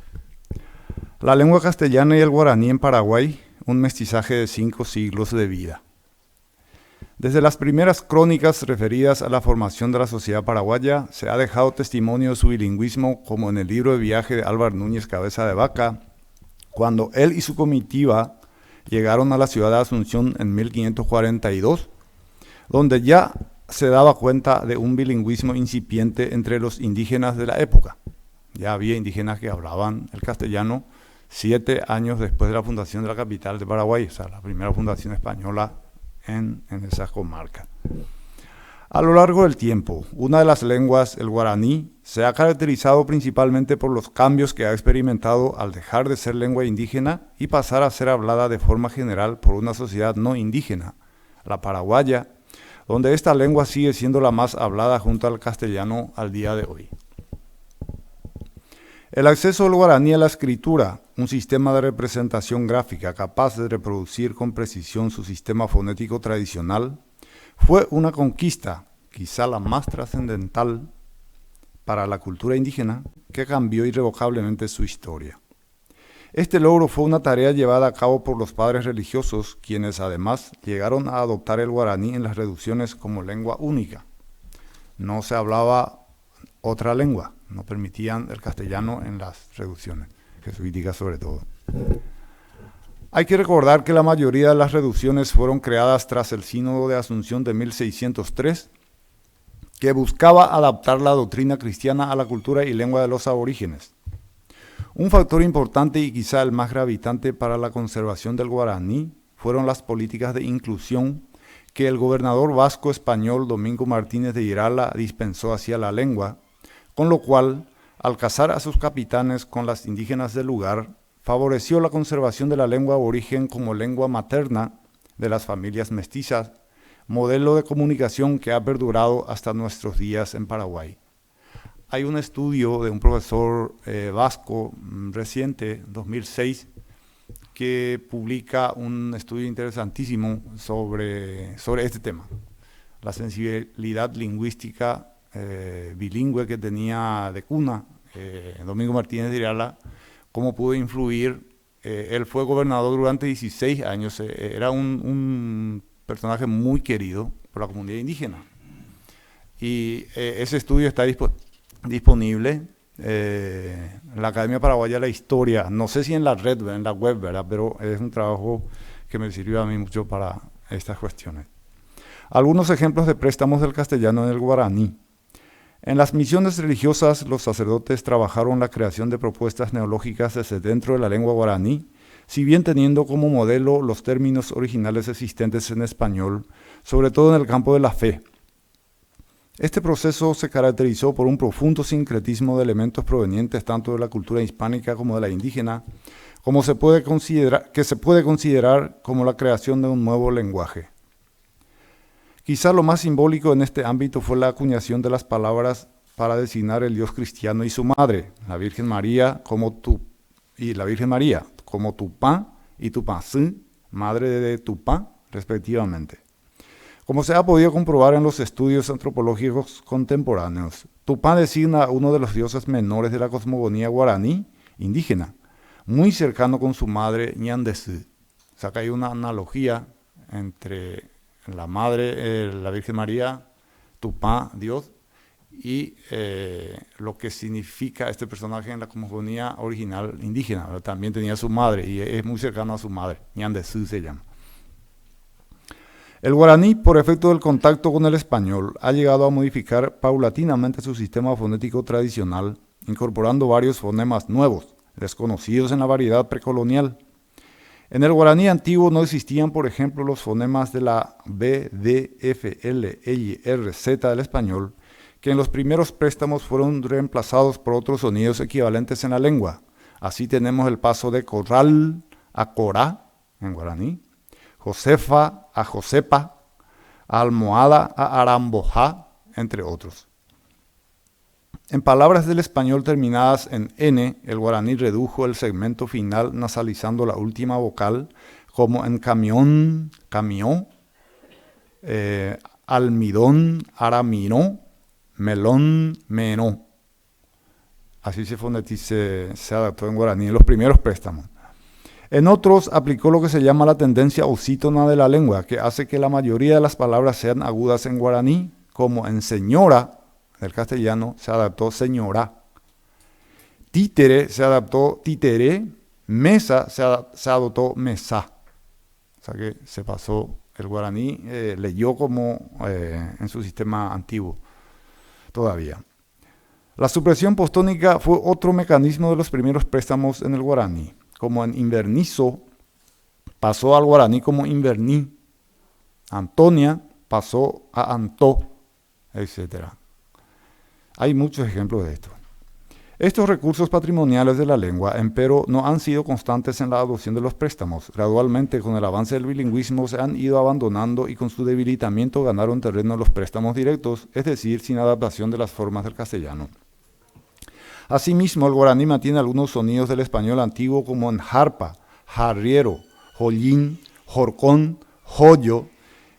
La lengua castellana y el guaraní en Paraguay, un mestizaje de 5 siglos de vida. Desde las primeras crónicas referidas a la formación de la sociedad paraguaya, se ha dejado testimonio de su bilingüismo, como en el libro de viaje de Álvaro Núñez Cabeza de Vaca, cuando él y su comitiva llegaron a la ciudad de Asunción en 1542, donde ya se daba cuenta de un bilingüismo incipiente entre los indígenas de la época. Ya había indígenas que hablaban el castellano 7 años después de la fundación de la capital de Paraguay, o sea, la primera fundación española en esa comarca. A lo largo del tiempo, una de las lenguas, el guaraní, se ha caracterizado principalmente por los cambios que ha experimentado al dejar de ser lengua indígena y pasar a ser hablada de forma general por una sociedad no indígena, la paraguaya, donde esta lengua sigue siendo la más hablada junto al castellano al día de hoy. El acceso del guaraní a la escritura, un sistema de representación gráfica capaz de reproducir con precisión su sistema fonético tradicional, fue una conquista, quizá la más trascendental para la cultura indígena, que cambió irrevocablemente su historia. Este logro fue una tarea llevada a cabo por los padres religiosos, quienes además llegaron a adoptar el guaraní en las reducciones como lengua única. No se hablaba otra lengua, no permitían el castellano en las reducciones, jesuíticas sobre todo. Hay que recordar que la mayoría de las reducciones fueron creadas tras el Sínodo de Asunción de 1603, que buscaba adaptar la doctrina cristiana a la cultura y lengua de los aborígenes. Un factor importante y quizá el más gravitante para la conservación del guaraní fueron las políticas de inclusión que el gobernador vasco español Domingo Martínez de Irala dispensó hacia la lengua, con lo cual, al casar a sus capitanes con las indígenas del lugar, favoreció la conservación de la lengua aborigen como lengua materna de las familias mestizas, modelo de comunicación que ha perdurado hasta nuestros días en Paraguay. Hay un estudio de un profesor vasco reciente, 2006, que publica un estudio interesantísimo sobre este tema, la sensibilidad lingüística bilingüe que tenía de cuna Domingo Martínez de Irala, cómo pudo influir. Él fue gobernador durante 16 años, era un personaje muy querido por la comunidad indígena. Y ese estudio está disponible en la Academia Paraguaya de la Historia, no sé si en la red, en la web, ¿verdad? Pero es un trabajo que me sirvió a mí mucho para estas cuestiones. Algunos ejemplos de préstamos del castellano en el guaraní. En las misiones religiosas, los sacerdotes trabajaron la creación de propuestas neológicas desde dentro de la lengua guaraní, si bien teniendo como modelo los términos originales existentes en español, sobre todo en el campo de la fe. Este proceso se caracterizó por un profundo sincretismo de elementos provenientes tanto de la cultura hispánica como de la indígena, que se puede considerar como la creación de un nuevo lenguaje. Quizá lo más simbólico en este ámbito fue la acuñación de las palabras para designar el Dios cristiano y su madre, la Virgen María como Tupá y Tupací, madre de Tupá, respectivamente. Como se ha podido comprobar en los estudios antropológicos contemporáneos, Tupá designa a uno de los dioses menores de la cosmogonía guaraní indígena, muy cercano con su madre Ñandesí. O sea que hay una analogía entre la madre, la Virgen María, Tupá, Dios, y lo que significa este personaje en la cosmogonía original indígena. También tenía su madre y es muy cercano a su madre, Ñandesí se llama. El guaraní, por efecto del contacto con el español, ha llegado a modificar paulatinamente su sistema fonético tradicional, incorporando varios fonemas nuevos, desconocidos en la variedad precolonial. En el guaraní antiguo no existían, por ejemplo, los fonemas de la B, D, F, L, Y, R, Z del español, que en los primeros préstamos fueron reemplazados por otros sonidos equivalentes en la lengua. Así tenemos el paso de corral a corá, en guaraní, Josefa a Josepa, almohada a arambojá, entre otros. En palabras del español terminadas en N, el guaraní redujo el segmento final nasalizando la última vocal, como en camión, camión, almidón, aramiró, melón, menó. Así se adaptó en guaraní en los primeros préstamos. En otros aplicó lo que se llama la tendencia osítona de la lengua, que hace que la mayoría de las palabras sean agudas en guaraní, como en señora, del castellano, se adaptó señora. Títere se adaptó títere, mesa se adoptó mesa. O sea que se pasó, el guaraní leyó como en su sistema antiguo todavía. La supresión postónica fue otro mecanismo de los primeros préstamos en el guaraní. Como en invernizo, pasó al guaraní como inverní. Antonia pasó a antó. etc. Hay muchos ejemplos de esto. Estos recursos patrimoniales de la lengua, empero, no han sido constantes en la adopción de los préstamos. Gradualmente, con el avance del bilingüismo, se han ido abandonando y con su debilitamiento ganaron terreno los préstamos directos, es decir, sin adaptación de las formas del castellano. Asimismo, el guaraní mantiene algunos sonidos del español antiguo como en jarpa, jarriero, jollín, jorcón, joyo,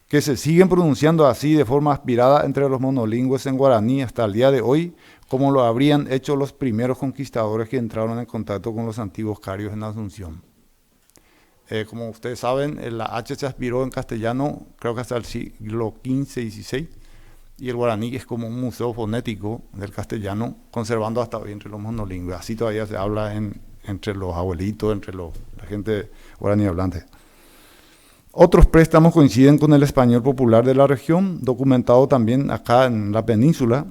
que se siguen pronunciando así de forma aspirada entre los monolingües en guaraní hasta el día de hoy, como lo habrían hecho los primeros conquistadores que entraron en contacto con los antiguos carios en Asunción. Como ustedes saben, la H se aspiró en castellano, creo que hasta el siglo XV y XVI, y el guaraní es como un museo fonético del castellano, conservando hasta hoy entre los monolingües. Así todavía se habla entre los abuelitos, entre la gente guaraní hablante. Otros préstamos coinciden con el español popular de la región, documentado también acá en la península,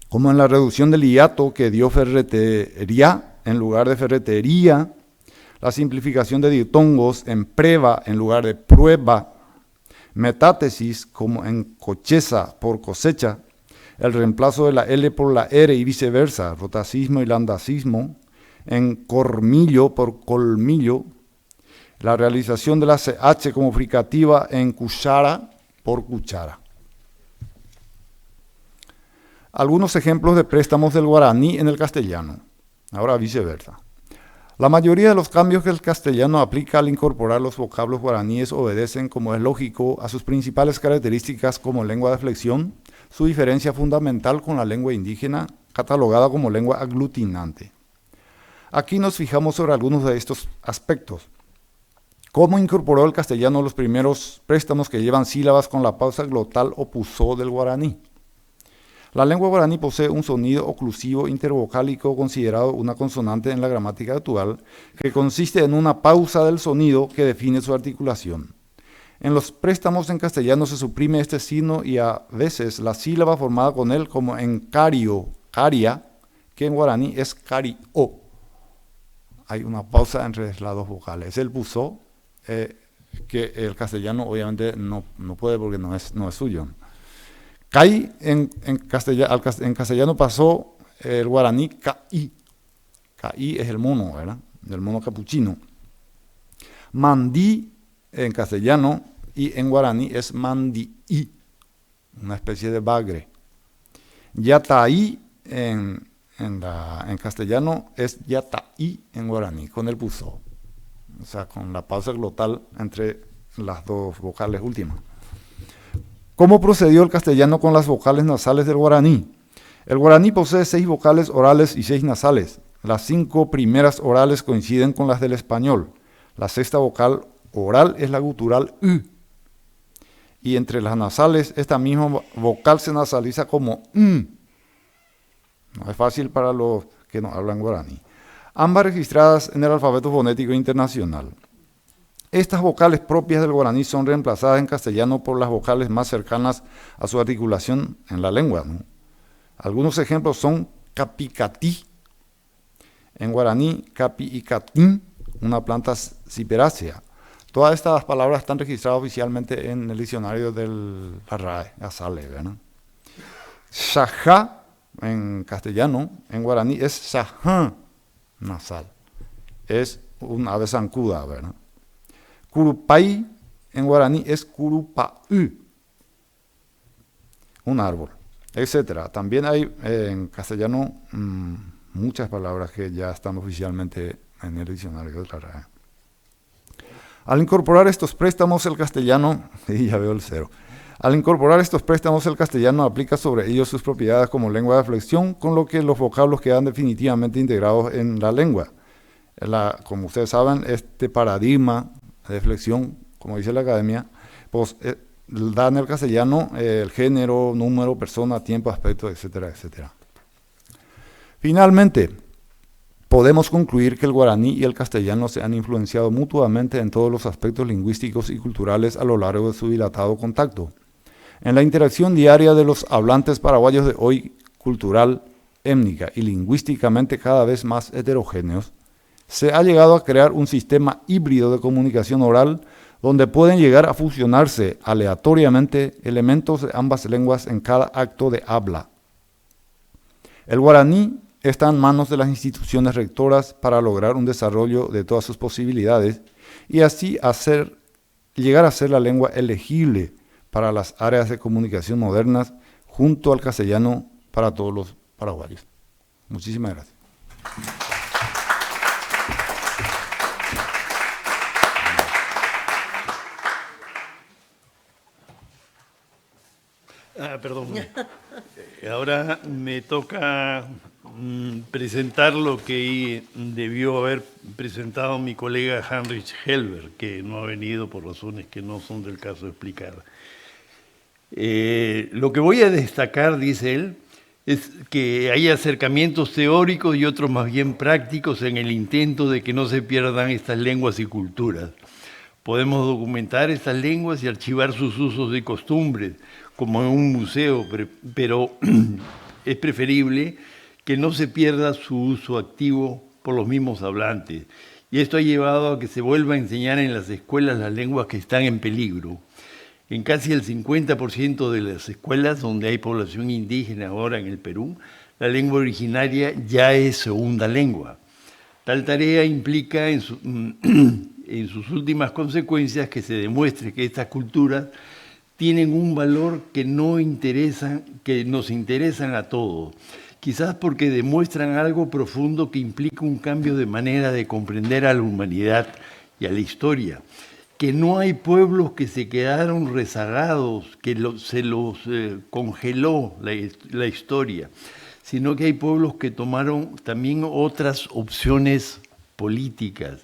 como en la reducción del hiato que dio ferretería en lugar de ferretería, la simplificación de diptongos en preva en lugar de prueba, metátesis como en cocheza por cosecha, el reemplazo de la L por la R y viceversa, rotacismo y landacismo, en cormillo por colmillo, la realización de la CH como fricativa en cuchara por cuchara. Algunos ejemplos de préstamos del guaraní en el castellano, ahora viceversa. La mayoría de los cambios que el castellano aplica al incorporar los vocablos guaraníes obedecen, como es lógico, a sus principales características como lengua de flexión, su diferencia fundamental con la lengua indígena, catalogada como lengua aglutinante. Aquí nos fijamos sobre algunos de estos aspectos. ¿Cómo incorporó el castellano los primeros préstamos que llevan sílabas con la pausa glotal o pusó del guaraní? La lengua guaraní posee un sonido oclusivo intervocálico considerado una consonante en la gramática actual, que consiste en una pausa del sonido que define su articulación. En los préstamos en castellano se suprime este signo y a veces la sílaba formada con él, como en cario, caria, que en guaraní es cari-o. Hay una pausa entre las dos vocales. El pusó, que el castellano obviamente no puede porque no es suyo. Cai en castellano pasó el guaraní caí. Caí es el mono, ¿verdad? Del mono capuchino. Mandí en castellano y en guaraní es mandí, una especie de bagre. Yataí en castellano es yataí en guaraní, con el pusó. O sea, con la pausa glotal entre las dos vocales últimas. ¿Cómo procedió el castellano con las vocales nasales del guaraní? El guaraní posee 6 vocales orales y 6 nasales. Las 5 primeras orales coinciden con las del español. La 6ª vocal oral es la gutural U. Y entre las nasales, esta misma vocal se nasaliza como No es fácil para los que no hablan guaraní. Ambas registradas en el alfabeto fonético internacional. Estas vocales propias del guaraní son reemplazadas en castellano por las vocales más cercanas a su articulación en la lengua, ¿no? Algunos ejemplos son capicatí, en guaraní capi y catín, una planta ciperácea. Todas estas palabras están registradas oficialmente en el diccionario de la RAE, Asale, ¿verdad? Shajá, en castellano, en guaraní es shaján, nasal. Es un ave zancuda, ¿verdad? Curupay en guaraní es curupaú, un árbol, etc. También hay en castellano muchas palabras que ya están oficialmente en el diccionario de la RAE. Al incorporar estos préstamos el castellano, y ya veo el cero, al incorporar estos préstamos el castellano aplica sobre ellos sus propiedades como lengua de flexión, con lo que los vocablos quedan definitivamente integrados en la lengua. Como ustedes saben, este paradigma de flexión, como dice la academia, pues da en el castellano el género, número, persona, tiempo, aspecto, etcétera, etcétera. Finalmente, podemos concluir que el guaraní y el castellano se han influenciado mutuamente en todos los aspectos lingüísticos y culturales a lo largo de su dilatado contacto. En la interacción diaria de los hablantes paraguayos de hoy, cultural, étnica y lingüísticamente cada vez más heterogéneos, se ha llegado a crear un sistema híbrido de comunicación oral donde pueden llegar a fusionarse aleatoriamente elementos de ambas lenguas en cada acto de habla. El guaraní está en manos de las instituciones rectoras para lograr un desarrollo de todas sus posibilidades y así llegar a ser la lengua elegible para las áreas de comunicación modernas junto al castellano para todos los paraguayos. Muchísimas gracias. Perdón. Ahora me toca presentar lo que debió haber presentado mi colega Heinrich Helber, que no ha venido por razones que no son del caso de explicar. Lo que voy a destacar, dice él, es que hay acercamientos teóricos y otros más bien prácticos en el intento de que no se pierdan estas lenguas y culturas. Podemos documentar estas lenguas y archivar sus usos y costumbres, como en un museo, pero es preferible que no se pierda su uso activo por los mismos hablantes. Y esto ha llevado a que se vuelva a enseñar en las escuelas las lenguas que están en peligro. En casi el 50% de las escuelas donde hay población indígena ahora en el Perú, la lengua originaria ya es segunda lengua. Tal tarea implica en sus últimas consecuencias que se demuestre que estas culturas tienen un valor que nos interesan a todos, quizás porque demuestran algo profundo que implica un cambio de manera de comprender a la humanidad y a la historia, que no hay pueblos que se quedaron rezagados, que se los congeló la historia, sino que hay pueblos que tomaron también otras opciones políticas,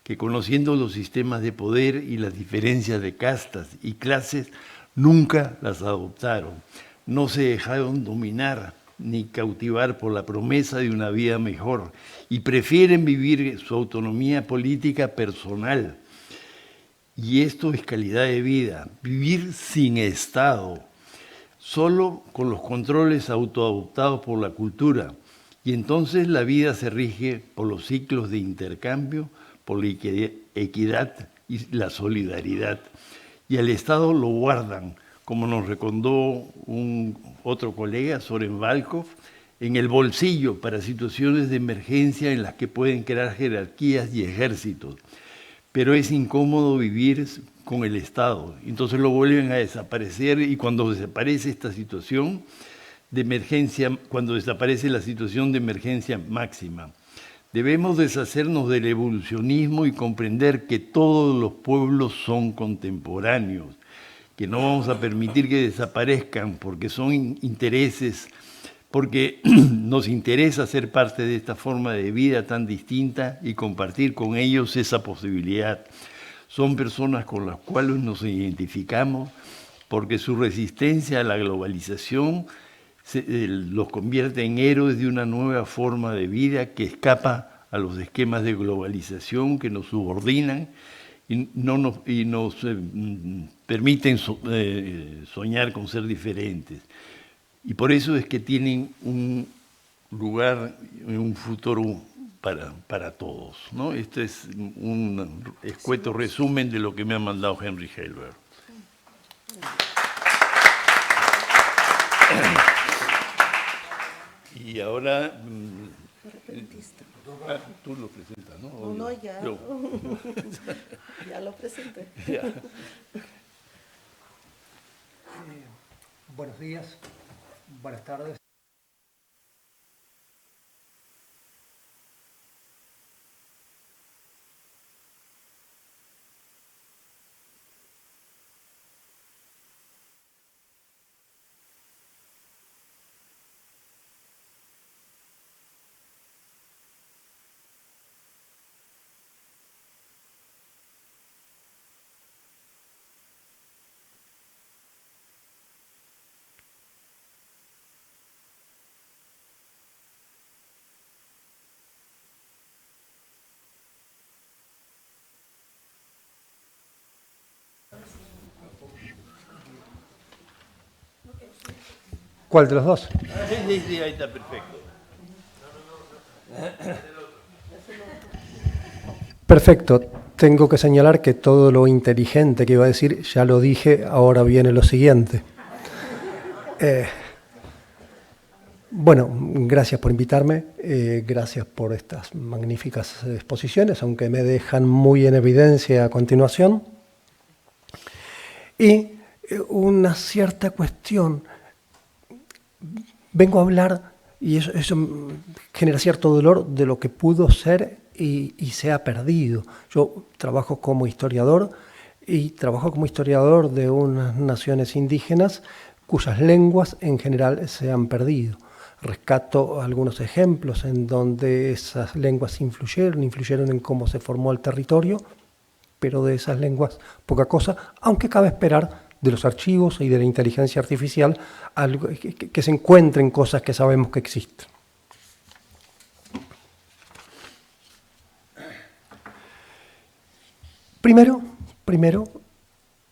que conociendo los sistemas de poder y las diferencias de castas y clases, nunca las adoptaron, no se dejaron dominar ni cautivar por la promesa de una vida mejor y prefieren vivir su autonomía política personal. Y esto es calidad de vida, vivir sin Estado, solo con los controles autoadoptados por la cultura. Y entonces la vida se rige por los ciclos de intercambio, por la equidad y la solidaridad. Y al Estado lo guardan, como nos recordó otro colega, Soren Valkov, en el bolsillo para situaciones de emergencia en las que pueden crear jerarquías y ejércitos. Pero es incómodo vivir con el Estado. Entonces lo vuelven a desaparecer y cuando desaparece esta situación de emergencia, cuando desaparece la situación de emergencia máxima, debemos deshacernos del evolucionismo y comprender que todos los pueblos son contemporáneos, que no vamos a permitir que desaparezcan porque son intereses, porque nos interesa ser parte de esta forma de vida tan distinta y compartir con ellos esa posibilidad. Son personas con las cuales nos identificamos porque su resistencia a la globalización los convierte en héroes de una nueva forma de vida que escapa a los esquemas de globalización que nos subordinan y nos permiten soñar con ser diferentes. Y por eso es que tienen un lugar, un futuro para todos, ¿no? Este es un escueto resumen de lo que me ha mandado Henry Helber. Y ahora... tú lo presentas, ¿no? No, ya. Ya lo presenté. Ya. Buenos días, buenas tardes. ¿Cuál de los dos? Sí, ahí está perfecto. Perfecto. tengo que señalar que todo lo inteligente que iba a decir ya lo dije, ahora viene lo siguiente. Bueno, gracias por invitarme, gracias por estas magníficas exposiciones, aunque me dejan muy en evidencia a continuación. Y una cierta cuestión, vengo a hablar, y eso genera cierto dolor de lo que pudo ser y se ha perdido. Yo trabajo como historiador y trabajo como historiador de unas naciones indígenas cuyas lenguas en general se han perdido. Rescato algunos ejemplos en donde esas lenguas influyeron en cómo se formó el territorio, pero de esas lenguas poca cosa, aunque cabe esperar de los archivos y de la inteligencia artificial algo, que se encuentren cosas que sabemos que existen. Primero,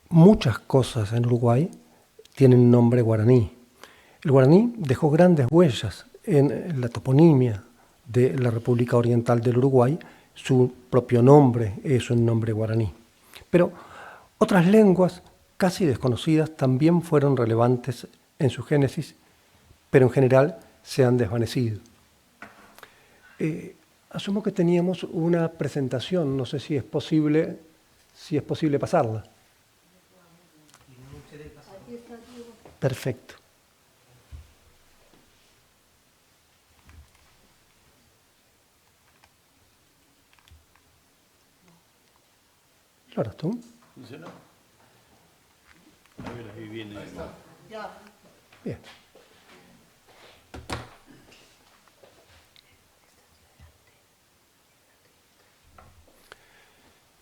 muchas cosas en Uruguay tienen nombre guaraní. El guaraní dejó grandes huellas en la toponimia de la República Oriental del Uruguay. Su propio nombre es un nombre guaraní. Pero otras lenguas casi desconocidas también fueron relevantes en su génesis, pero en general se han desvanecido. Asumo que teníamos una presentación, no sé si es posible pasarla. Perfecto. ¿Lo harás tú? ¿Funciona? A ver, ahí viene. Bien.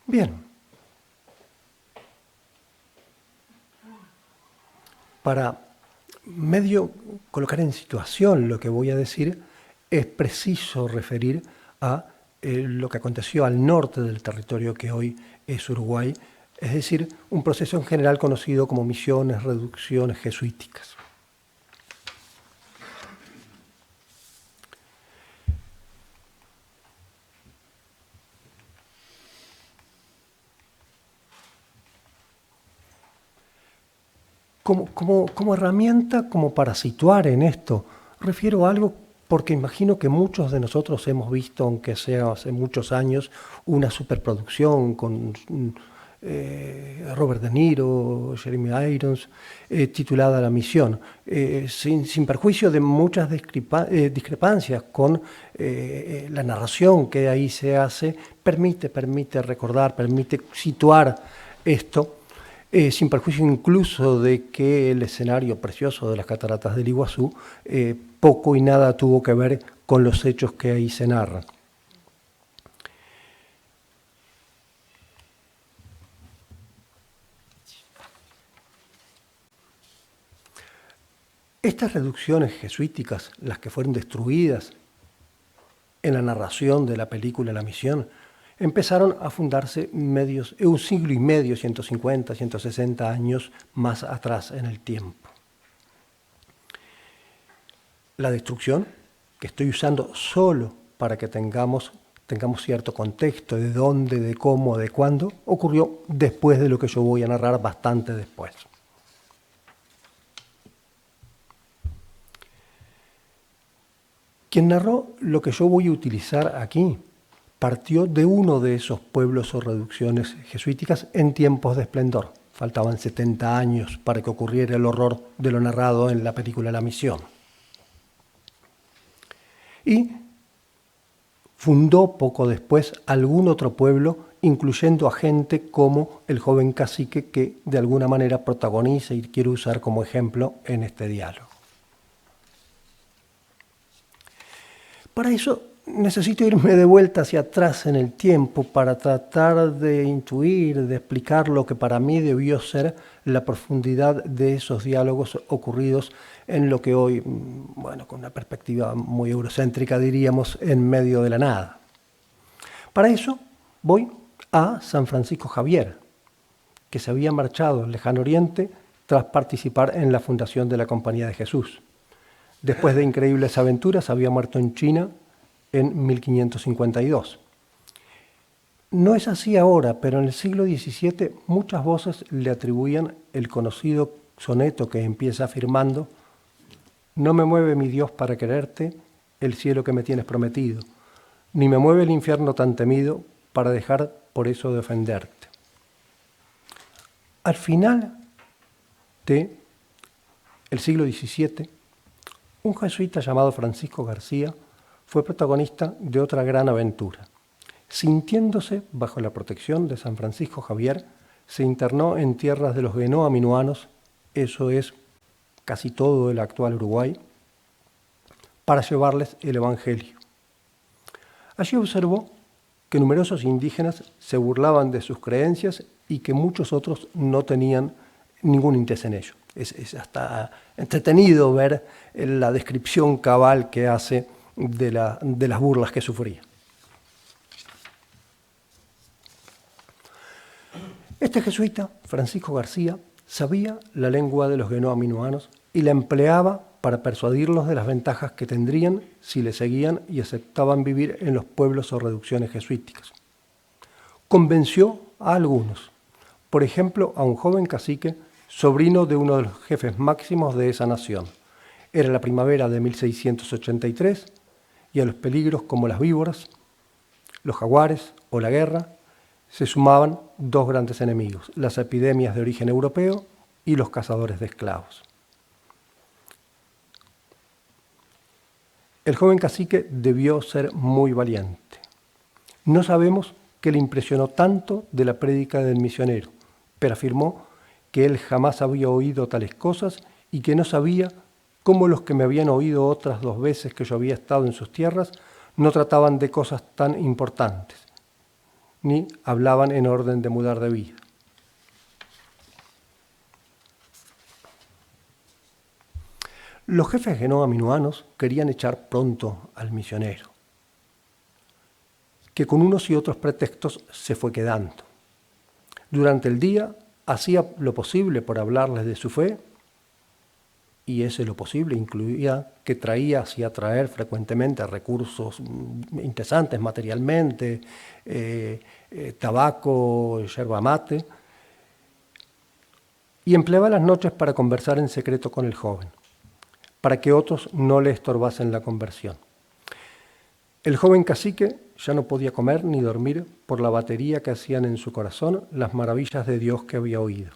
Bien. Para medio colocar en situación lo que voy a decir, es preciso referir a lo que aconteció al norte del territorio que hoy es Uruguay, es decir, un proceso en general conocido como misiones, reducciones jesuíticas. Como herramienta, como para situar en esto, refiero a algo porque imagino que muchos de nosotros hemos visto, aunque sea hace muchos años, una superproducción con Robert De Niro, Jeremy Irons, titulada La Misión, sin perjuicio de muchas discrepancias con la narración que ahí se hace, permite recordar, permite situar esto, sin perjuicio incluso de que el escenario precioso de las cataratas del Iguazú poco y nada tuvo que ver con los hechos que ahí se narran. Estas reducciones jesuíticas, las que fueron destruidas en la narración de la película La Misión, empezaron a fundarse un siglo y medio, 150, 160 años más atrás en el tiempo. La destrucción, que estoy usando solo para que tengamos cierto contexto de dónde, de cómo, de cuándo, ocurrió después de lo que yo voy a narrar, bastante después. Quien narró lo que yo voy a utilizar aquí partió de uno de esos pueblos o reducciones jesuíticas en tiempos de esplendor. Faltaban 70 años para que ocurriera el horror de lo narrado en la película La Misión. Y fundó poco después algún otro pueblo, incluyendo a gente como el joven cacique que de alguna manera protagoniza y quiero usar como ejemplo en este diálogo. Para eso necesito irme de vuelta hacia atrás en el tiempo para tratar de intuir, de explicar lo que para mí debió ser la profundidad de esos diálogos ocurridos en lo que hoy, bueno, con una perspectiva muy eurocéntrica diríamos, en medio de la nada. Para eso voy a San Francisco Javier, que se había marchado al Lejano Oriente tras participar en la fundación de la Compañía de Jesús. Después de increíbles aventuras, había muerto en China en 1552. No es así ahora, pero en el siglo XVII muchas voces le atribuían el conocido soneto que empieza afirmando: no me mueve mi Dios para quererte el cielo que me tienes prometido, ni me mueve el infierno tan temido para dejar por eso de ofenderte. Al final del siglo XVII, un jesuita llamado Francisco García fue protagonista de otra gran aventura. Sintiéndose bajo la protección de San Francisco Javier, se internó en tierras de los guenoa-minuanos, eso es casi todo el actual Uruguay, para llevarles el Evangelio. Allí observó que numerosos indígenas se burlaban de sus creencias y que muchos otros no tenían ningún interés en ello. Es hasta entretenido ver la descripción cabal que hace de las burlas que sufría. Este jesuita, Francisco García, sabía la lengua de los guenoa-minuanos y la empleaba para persuadirlos de las ventajas que tendrían si le seguían y aceptaban vivir en los pueblos o reducciones jesuíticas. Convenció a algunos, por ejemplo, a un joven cacique, sobrino de uno de los jefes máximos de esa nación. Era la primavera de 1683 y a los peligros como las víboras, los jaguares o la guerra se sumaban dos grandes enemigos: las epidemias de origen europeo y los cazadores de esclavos. El joven cacique debió ser muy valiente. No sabemos qué le impresionó tanto de la prédica del misionero, pero afirmó que él jamás había oído tales cosas y que no sabía cómo los que me habían oído otras 2 veces que yo había estado en sus tierras no trataban de cosas tan importantes, ni hablaban en orden de mudar de vida. Los jefes guenoa-minuanos querían echar pronto al misionero, que con unos y otros pretextos se fue quedando. Durante el día hacía lo posible por hablarles de su fe, y ese lo posible incluía que hacía traer frecuentemente recursos interesantes materialmente, tabaco, yerba mate, y empleaba las noches para conversar en secreto con el joven, para que otros no le estorbasen la conversión. El joven cacique ya no podía comer ni dormir por la batería que hacían en su corazón las maravillas de Dios que había oído.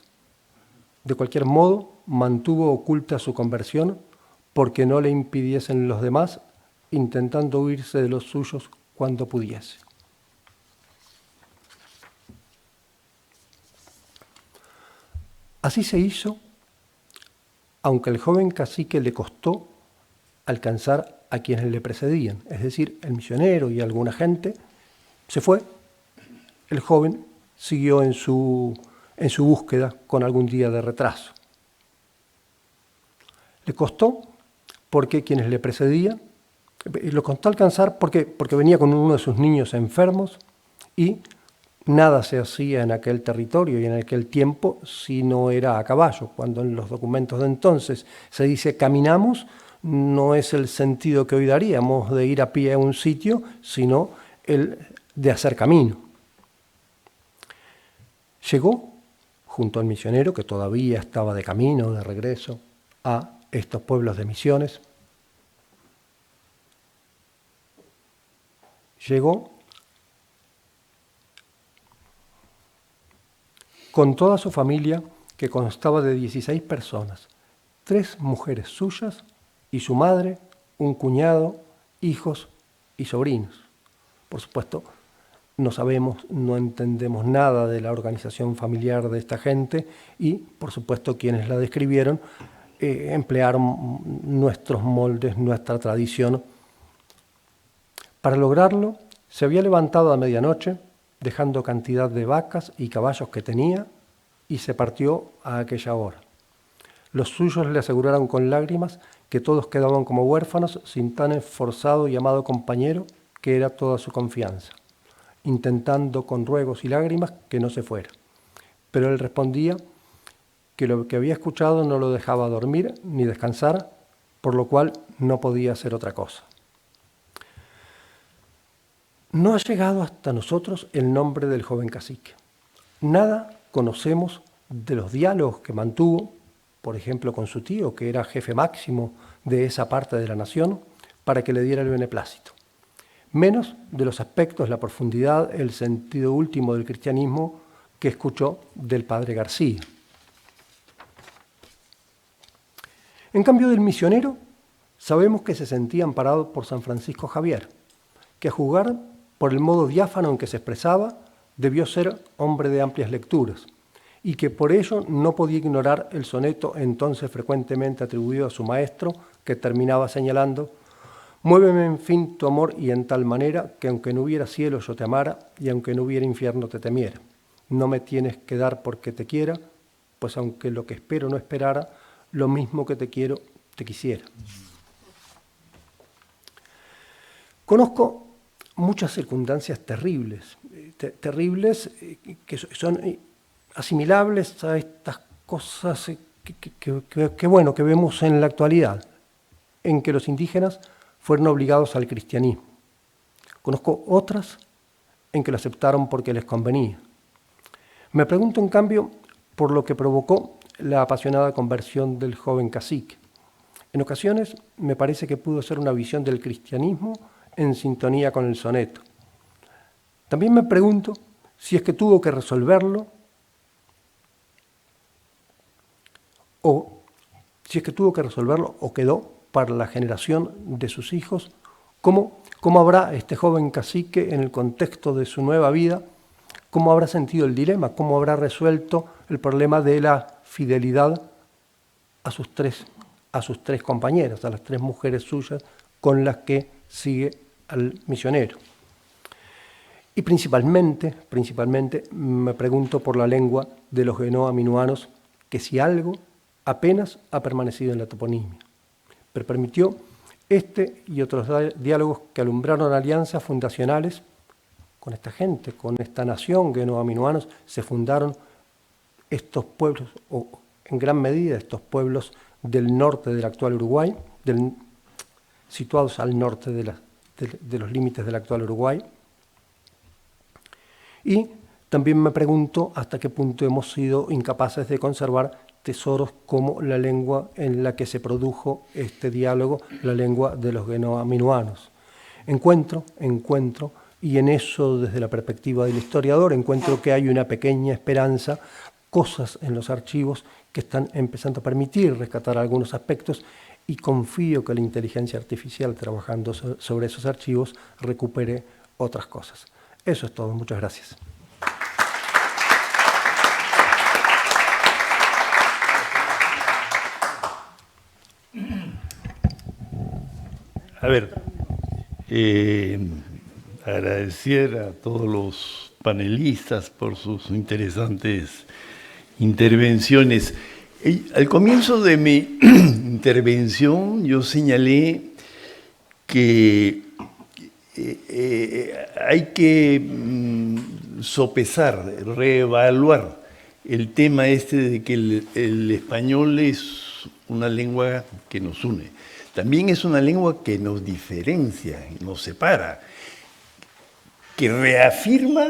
De cualquier modo, mantuvo oculta su conversión porque no le impidiesen los demás, intentando huirse de los suyos cuando pudiese. Así se hizo, aunque al joven cacique le costó alcanzar a quienes le precedían, es decir, el misionero y alguna gente se fue. El joven siguió en su búsqueda con algún día de retraso. Le costó porque quienes le precedían, lo costó alcanzar porque venía con uno de sus niños enfermos y nada se hacía en aquel territorio y en aquel tiempo si no era a caballo. Cuando en los documentos de entonces se dice caminamos, no es el sentido que hoy daríamos de ir a pie a un sitio, sino el de hacer camino. Llegó junto al misionero, que todavía estaba de camino, de regreso a estos pueblos de misiones. Llegó con toda su familia, que constaba de 16 personas, 3 mujeres suyas y su madre, un cuñado, hijos y sobrinos. Por supuesto, no sabemos, no entendemos nada de la organización familiar de esta gente y, por supuesto, quienes la describieron emplearon nuestros moldes, nuestra tradición. Para lograrlo, se había levantado a medianoche, dejando cantidad de vacas y caballos que tenía, y se partió a aquella hora. Los suyos le aseguraron con lágrimas que todos quedaban como huérfanos sin tan esforzado y amado compañero que era toda su confianza, intentando con ruegos y lágrimas que no se fuera. Pero él respondía que lo que había escuchado no lo dejaba dormir ni descansar, por lo cual no podía hacer otra cosa. No ha llegado hasta nosotros el nombre del joven cacique. Nada conocemos de los diálogos que mantuvo, por ejemplo, con su tío, que era jefe máximo de esa parte de la nación, para que le diera el beneplácito. Menos de los aspectos, la profundidad, el sentido último del cristianismo que escuchó del padre García. En cambio del misionero, sabemos que se sentía amparado por San Francisco Javier, que a juzgar por el modo diáfano en que se expresaba, debió ser hombre de amplias lecturas, y que por ello no podía ignorar el soneto entonces frecuentemente atribuido a su maestro, que terminaba señalando: «Muéveme en fin tu amor y en tal manera que aunque no hubiera cielo yo te amara y aunque no hubiera infierno te temiera. No me tienes que dar porque te quiera, pues aunque lo que espero no esperara, lo mismo que te quiero te quisiera». Conozco muchas circunstancias terribles, que son asimilables a estas cosas que vemos en la actualidad, en que los indígenas fueron obligados al cristianismo. Conozco otras en que lo aceptaron porque les convenía. Me pregunto, en cambio, por lo que provocó la apasionada conversión del joven cacique. En ocasiones me parece que pudo ser una visión del cristianismo en sintonía con el soneto. También me pregunto si es que tuvo que resolverlo o quedó para la generación de sus hijos. ¿Cómo habrá este joven cacique en el contexto de su nueva vida? ¿Cómo habrá sentido el dilema? ¿Cómo habrá resuelto el problema de la fidelidad a sus tres compañeras, a las 3 mujeres suyas con las que sigue al misionero? Y principalmente me pregunto por la lengua de los guenoa-minuanos, que si algo apenas ha permanecido en la toponimia, pero permitió este y otros diálogos que alumbraron alianzas fundacionales con esta gente, con esta nación guenoa-minuanos. Se fundaron estos pueblos, o en gran medida estos pueblos del norte del actual Uruguay, situados al norte de los límites del actual Uruguay. Y también me pregunto hasta qué punto hemos sido incapaces de conservar tesoros como la lengua en la que se produjo este diálogo, la lengua de los guenoa-minuanos. Encuentro, y en eso desde la perspectiva del historiador, encuentro que hay una pequeña esperanza, cosas en los archivos que están empezando a permitir rescatar algunos aspectos, y confío que la inteligencia artificial trabajando sobre esos archivos recupere otras cosas. Eso es todo, muchas gracias. A ver, agradecer a todos los panelistas por sus interesantes intervenciones. Al comienzo de mi intervención yo señalé que hay que sopesar, reevaluar el tema de que el español es una lengua que nos une. También es una lengua que nos diferencia, nos separa, que reafirma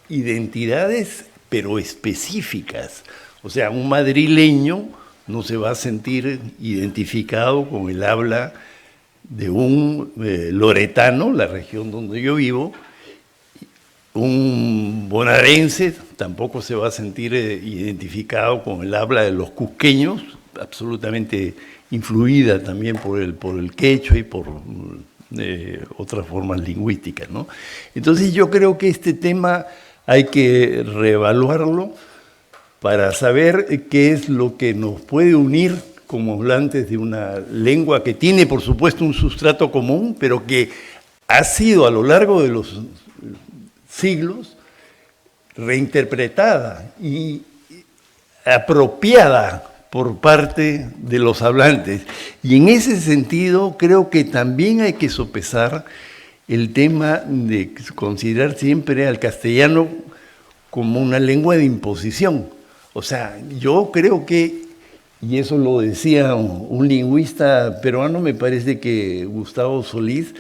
identidades, pero específicas. O sea, un madrileño no se va a sentir identificado con el habla de un loretano, la región donde yo vivo. Un bonaerense tampoco se va a sentir identificado con el habla de los cusqueños, absolutamente influida también por el quechua y por otras formas lingüísticas, ¿no? Entonces yo creo que este tema hay que reevaluarlo para saber qué es lo que nos puede unir como hablantes de una lengua que tiene, por supuesto, un sustrato común, pero que ha sido a lo largo de los siglos reinterpretada y apropiada por parte de los hablantes. Y en ese sentido creo que también hay que sopesar el tema de considerar siempre al castellano como una lengua de imposición. O sea, yo creo que, y eso lo decía un lingüista peruano, me parece que Gustavo Solís,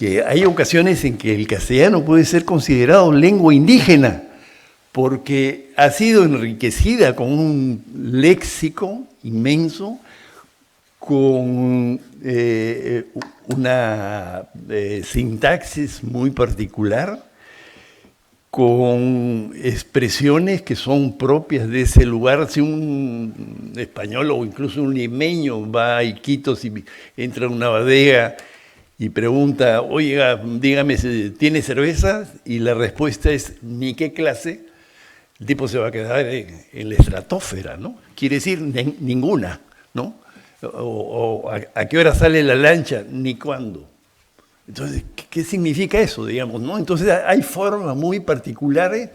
que hay ocasiones en que el castellano puede ser considerado lengua indígena, porque ha sido enriquecida con un léxico inmenso, con una sintaxis muy particular, con expresiones que son propias de ese lugar. Si un español o incluso un limeño va a Iquitos y entra a una bodega y pregunta, oiga, dígame, ¿tiene cerveza? Y la respuesta es, ¿ni qué clase? El tipo se va a quedar en la estratosfera, ¿no? Quiere decir ninguna, ¿no? O ¿a qué hora sale la lancha? Ni cuándo. Entonces, ¿qué significa eso, digamos, no? Entonces hay formas muy particulares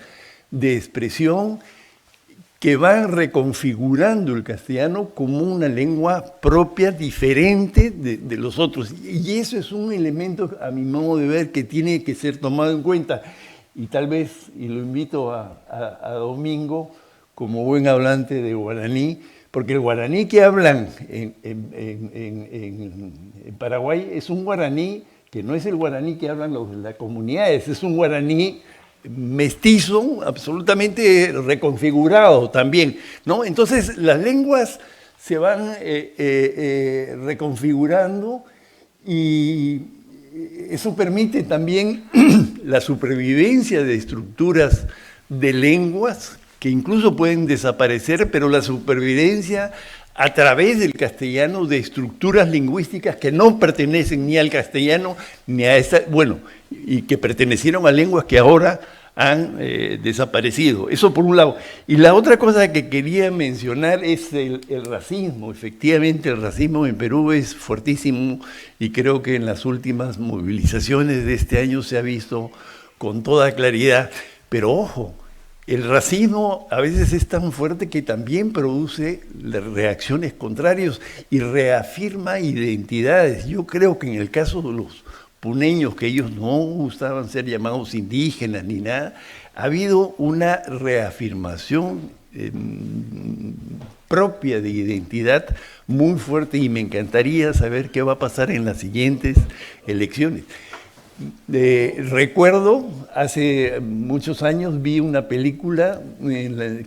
de expresión que van reconfigurando el castellano como una lengua propia, diferente de los otros. Y eso es un elemento, a mi modo de ver, que tiene que ser tomado en cuenta. Y tal vez, y lo invito a Domingo, como buen hablante de guaraní, porque el guaraní que hablan en Paraguay es un guaraní que no es el guaraní que hablan los de las comunidades, es un guaraní mestizo, absolutamente reconfigurado también, ¿no? Entonces las lenguas se van reconfigurando y eso permite también la supervivencia de estructuras de lenguas que incluso pueden desaparecer, pero la supervivencia a través del castellano de estructuras lingüísticas que no pertenecen ni al castellano ni a esa, bueno, y que pertenecieron a lenguas que ahora han desaparecido. Eso por un lado. Y la otra cosa que quería mencionar es el racismo. Efectivamente, el racismo en Perú es fuertísimo y creo que en las últimas movilizaciones de este año se ha visto con toda claridad. Pero ojo, el racismo a veces es tan fuerte que también produce reacciones contrarias y reafirma identidades. Yo creo que en el caso de los puneños, que ellos no gustaban ser llamados indígenas ni nada, ha habido una reafirmación propia de identidad muy fuerte y me encantaría saber qué va a pasar en las siguientes elecciones. Recuerdo, hace muchos años vi una película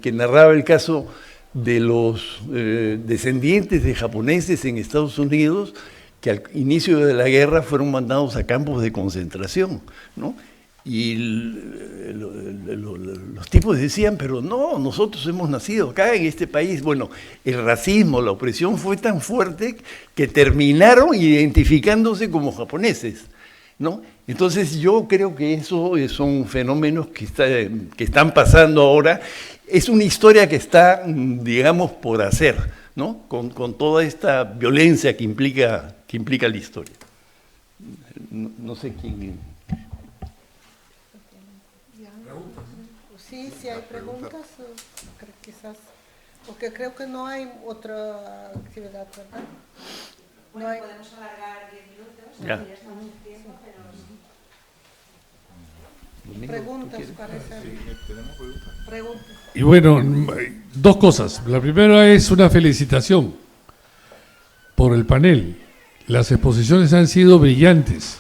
que narraba el caso de los descendientes de japoneses en Estados Unidos que al inicio de la guerra fueron mandados a campos de concentración, ¿no? Y los tipos decían, pero no, nosotros hemos nacido acá en este país. Bueno, el racismo, la opresión fue tan fuerte que terminaron identificándose como japoneses, ¿no? Entonces yo creo que eso son fenómenos que están pasando ahora. Es una historia que está, digamos, por hacer, ¿no? Con toda esta violencia que implica la historia. No sé quién. Sí, si hay preguntas, quizás, porque creo que no hay otra actividad, ¿verdad? No hay. Podemos alargar 10 minutos, Ya. ya está mucho tiempo, pero... Preguntas, parece. Preguntas. Y bueno, dos cosas. La primera es una felicitación por el panel. Las exposiciones han sido brillantes.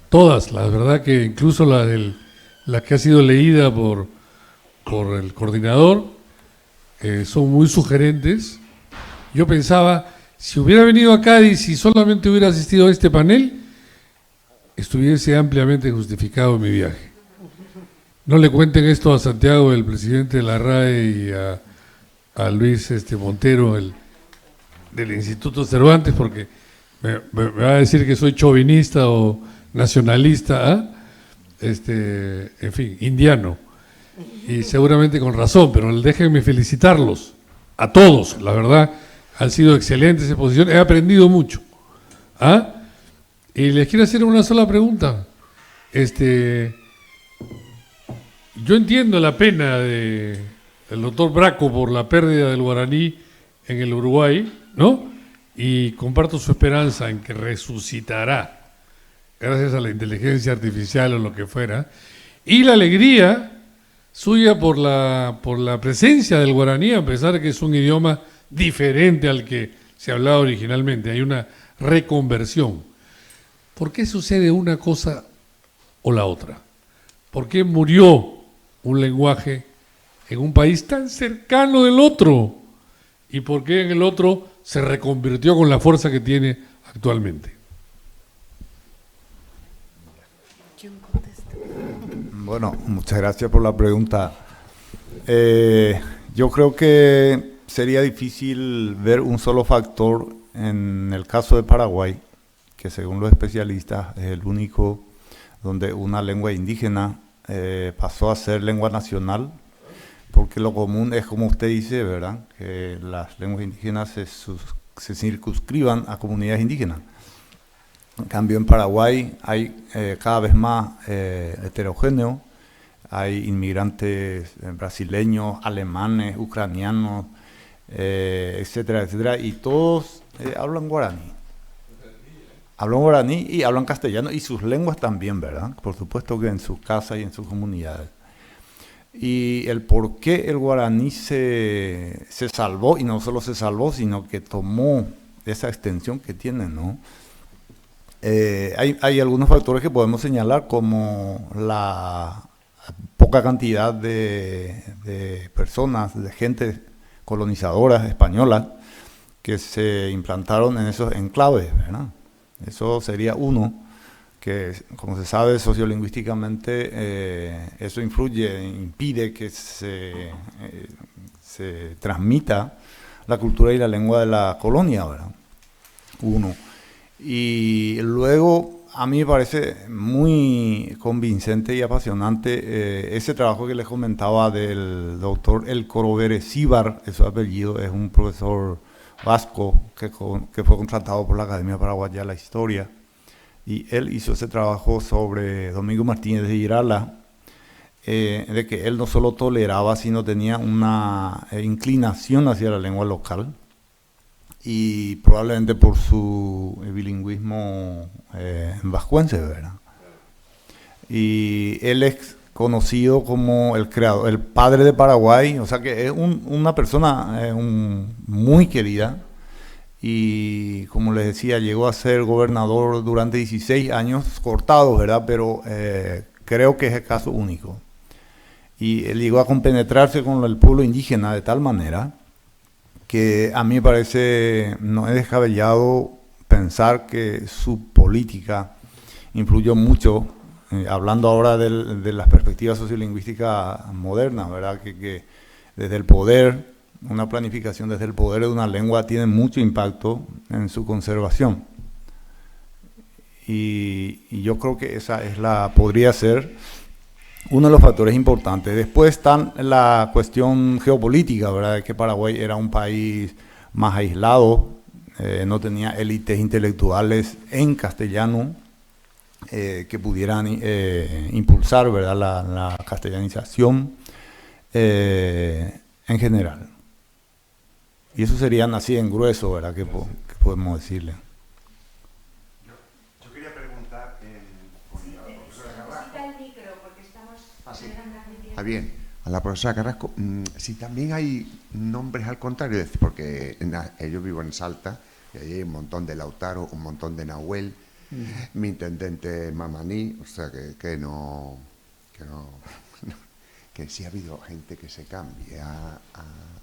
Todas, la verdad que incluso la que ha sido leída por el coordinador, son muy sugerentes. Yo pensaba, si hubiera venido a Cádiz y solamente hubiera asistido a este panel, estuviese ampliamente justificado mi viaje. No le cuenten esto a Santiago, el presidente de la RAE, y a Luis Montero, del Instituto Cervantes, porque me va a decir que soy chauvinista o nacionalista, ¿ah? En fin, indiano. Y seguramente con razón, pero déjenme felicitarlos a todos, la verdad, han sido excelentes exposiciones, he aprendido mucho. ¿Ah? Y les quiero hacer una sola pregunta. Yo entiendo la pena del doctor Braco por la pérdida del guaraní en el Uruguay, ¿no? Y comparto su esperanza en que resucitará, gracias a la inteligencia artificial o lo que fuera, y la alegría suya por la presencia del guaraní, a pesar de que es un idioma diferente al que se hablaba originalmente, hay una reconversión. ¿por qué sucede una cosa o la otra? ¿Por qué murió un lenguaje en un país tan cercano del otro? ¿Y por qué en el otro se reconvirtió con la fuerza que tiene actualmente? Bueno, muchas gracias por la pregunta. Yo creo que sería difícil ver un solo factor en el caso de Paraguay, que según los especialistas es el único donde una lengua indígena pasó a ser lengua nacional, porque lo común es, como usted dice, ¿verdad?, que las lenguas indígenas se circunscriban a comunidades indígenas. En cambio, en Paraguay hay cada vez más heterogéneo, hay inmigrantes brasileños, alemanes, ucranianos, etcétera, etcétera, y todos hablan guaraní. Hablan guaraní y hablan castellano, y sus lenguas también, ¿verdad? Por supuesto que en sus casas y en sus comunidades. Y el por qué el guaraní se salvó, y no solo se salvó, sino que tomó esa extensión que tiene, ¿no? Hay algunos factores que podemos señalar, como la poca cantidad de personas, de gente colonizadoras españolas que se implantaron en esos enclaves, ¿verdad? Eso sería uno, que como se sabe sociolingüísticamente eso impide que se transmita la cultura y la lengua de la colonia, ¿verdad? Uno. Y luego a mí me parece muy convincente y apasionante ese trabajo que les comentaba del doctor El Coroberesíbar, es su apellido, es un profesor vasco que fue contratado por la Academia Paraguaya de la Historia, y él hizo ese trabajo sobre Domingo Martínez de Irala, de que él no solo toleraba, sino tenía una inclinación hacia la lengua local, y probablemente por su bilingüismo vascuence, ¿verdad? Y él es conocido como el creador, el padre de Paraguay, o sea que es una persona muy querida, y como les decía, llegó a ser gobernador durante 16 años cortados, ¿verdad? Pero creo que es el caso único. Y él llegó a compenetrarse con el pueblo indígena de tal manera que a mí me parece, no es descabellado pensar que su política influyó mucho, hablando ahora de las perspectivas sociolingüísticas modernas, ¿verdad? Que desde el poder, una planificación desde el poder de una lengua tiene mucho impacto en su conservación. Y yo creo que esa podría ser uno de los factores importantes. Después está la cuestión geopolítica, ¿verdad? Que Paraguay era un país más aislado, no tenía élites intelectuales en castellano que pudieran impulsar, ¿verdad?, la castellanización en general. Y eso serían así en grueso, ¿verdad?, que podemos decirle. Yo quería preguntar bien, a la profesora Carrasco, si también hay nombres al contrario, porque yo vivo en Salta y allí hay un montón de Lautaro, un montón de Nahuel, mi intendente Mamaní, o sea que sí ha habido gente que se cambie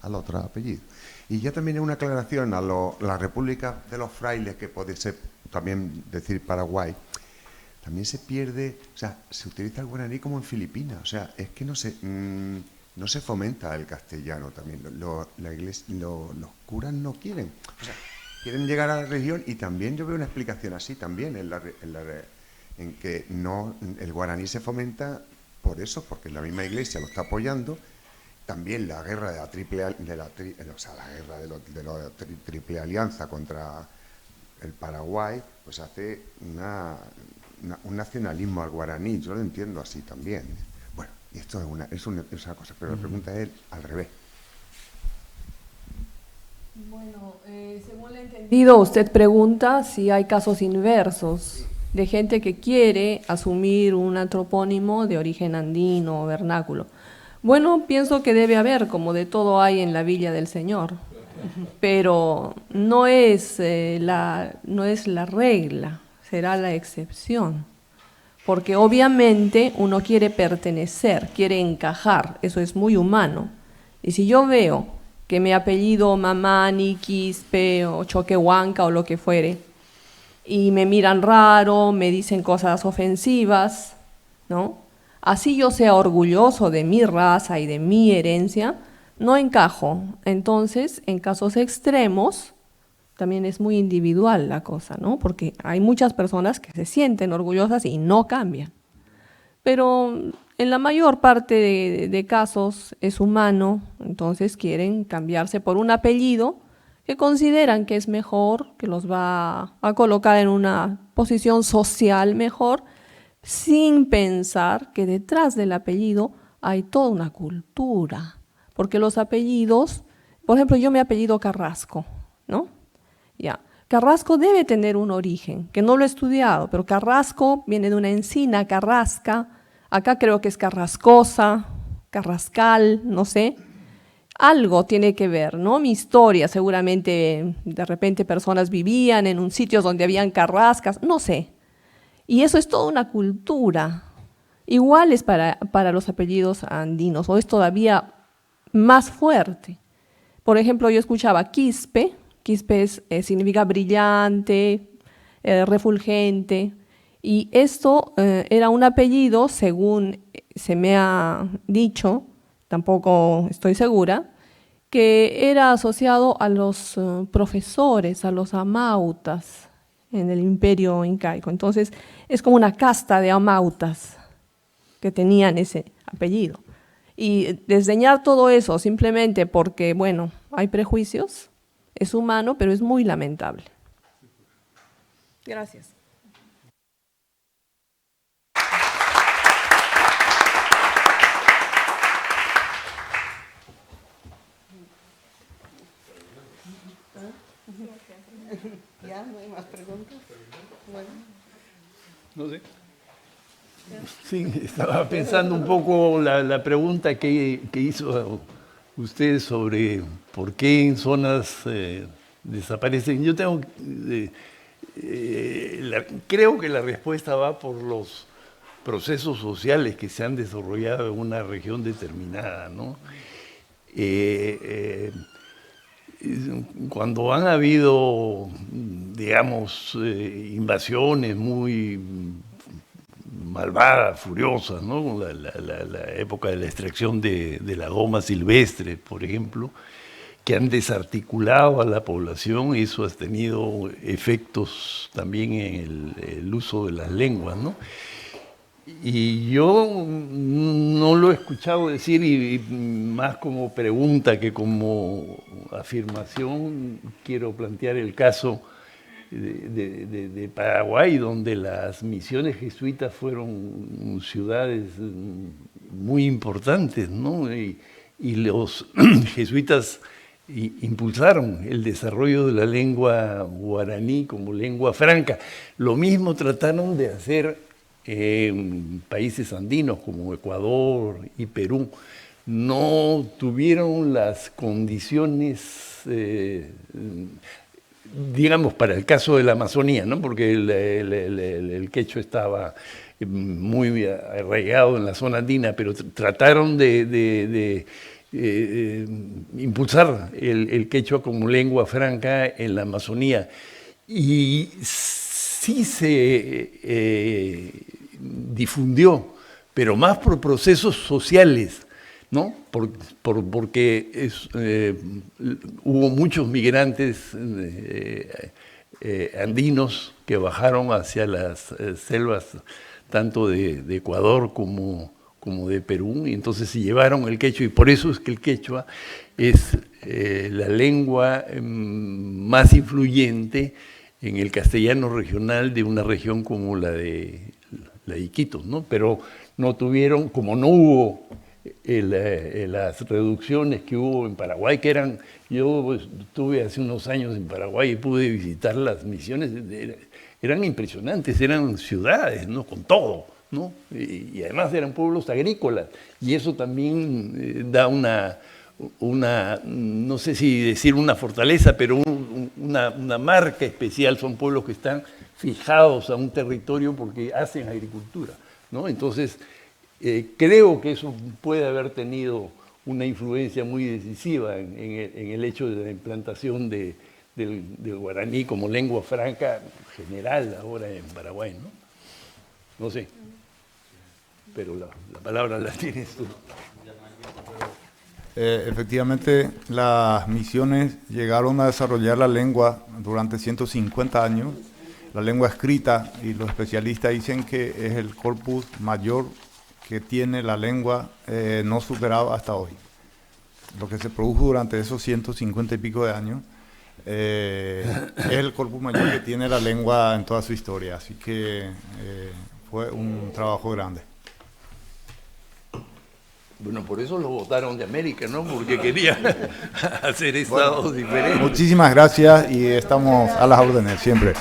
al otro apellido. Y ya también hay una aclaración a la República de los Frailes, que puede ser también decir Paraguay. También se pierde, o sea, se utiliza el guaraní como en Filipinas, o sea, es que no se fomenta el castellano también, la iglesia, los curas no quieren, o sea, quieren llegar a la religión, y también yo veo una explicación así también, en que no, el guaraní se fomenta por eso, porque la misma iglesia lo está apoyando. También la guerra de la triple alianza contra el Paraguay, pues hace un nacionalismo al guaraní, yo lo entiendo así también. Bueno, y esto es una cosa, pero la pregunta es al revés. Bueno, según lo he entendido, usted pregunta si hay casos inversos de gente que quiere asumir un antropónimo de origen andino o vernáculo. Bueno, pienso que debe haber, como de todo hay en la Villa del Señor, pero no es la regla, será la excepción. Porque obviamente uno quiere pertenecer, quiere encajar, eso es muy humano. Y si yo veo que mi apellido Mamani, Quispe o Choquehuanca o lo que fuere, y me miran raro, me dicen cosas ofensivas, ¿no? Así yo sea orgulloso de mi raza y de mi herencia, no encajo. Entonces, en casos extremos, también es muy individual la cosa, ¿no? Porque hay muchas personas que se sienten orgullosas y no cambian. Pero en la mayor parte de casos es humano, entonces quieren cambiarse por un apellido que consideran que es mejor, que los va a colocar en una posición social mejor, sin pensar que detrás del apellido hay toda una cultura. Porque los apellidos, por ejemplo, yo me apellido Carrasco, ¿no? Ya. Carrasco debe tener un origen, que no lo he estudiado, pero Carrasco viene de una encina, carrasca, acá creo que es carrascosa, carrascal, no sé. Algo tiene que ver, ¿no? Mi historia, seguramente de repente personas vivían en un sitio donde habían carrascas, no sé. Y eso es toda una cultura. Igual es para los apellidos andinos, o es todavía más fuerte. Por ejemplo, yo escuchaba Quispe, Quispe significa brillante, refulgente, y esto era un apellido, según se me ha dicho, tampoco estoy segura, que era asociado a los profesores, a los amautas en el imperio incaico. Entonces es como una casta de amautas que tenían ese apellido. Y desdeñar todo eso simplemente porque, bueno, hay prejuicios, es humano, pero es muy lamentable. Gracias. ¿Ya no hay más preguntas? Bueno. No sé. Sí, estaba pensando un poco la pregunta que hizo usted sobre por qué en zonas desaparecen. Yo tengo, creo que la respuesta va por los procesos sociales que se han desarrollado en una región determinada, ¿no? Cuando han habido, digamos, invasiones muy malvadas, furiosas, ¿no? La época de la extracción de la goma silvestre, por ejemplo, que han desarticulado a la población, eso ha tenido efectos también en el uso de las lenguas, ¿no? Y yo no lo he escuchado decir, y más como pregunta que como afirmación, quiero plantear el caso de Paraguay, donde las misiones jesuitas fueron ciudades muy importantes, ¿no? Y los jesuitas impulsaron el desarrollo de la lengua guaraní como lengua franca. Lo mismo trataron de hacer en países andinos como Ecuador y Perú. No tuvieron las condiciones, digamos, para el caso de la Amazonía, ¿no? Porque el quechua estaba muy arraigado en la zona andina, pero trataron de impulsar el quechua como lengua franca en la Amazonía. Y sí se difundió, pero más por procesos sociales, ¿no? Porque hubo muchos migrantes andinos que bajaron hacia las selvas tanto de Ecuador como de Perú, y entonces se llevaron el quechua, y por eso es que el quechua es la lengua más influyente en el castellano regional de una región como la de Iquitos, ¿no? Pero no tuvieron, como no hubo las reducciones que hubo en Paraguay, que eran, yo estuve hace unos años en Paraguay y pude visitar las misiones, eran impresionantes, eran ciudades, ¿no? Con todo, ¿no? Y además eran pueblos agrícolas, y eso también da no sé si decir una fortaleza, pero una marca especial. Son pueblos que están fijados a un territorio porque hacen agricultura, ¿no? Entonces, creo que eso puede haber tenido una influencia muy decisiva en el hecho de la implantación del guaraní como lengua franca general ahora en Paraguay, ¿no? No sé, pero la palabra la tienes tú. Efectivamente, las misiones llegaron a desarrollar la lengua durante 150 años, la lengua escrita, y los especialistas dicen que es el corpus mayor que tiene la lengua no superado hasta hoy. Lo que se produjo durante esos 150 y pico de años es el corpus mayor que tiene la lengua en toda su historia, así que fue un trabajo grande. Bueno, por eso lo votaron de América, ¿no? Porque querían hacer estados diferentes. Muchísimas gracias y estamos a las órdenes siempre.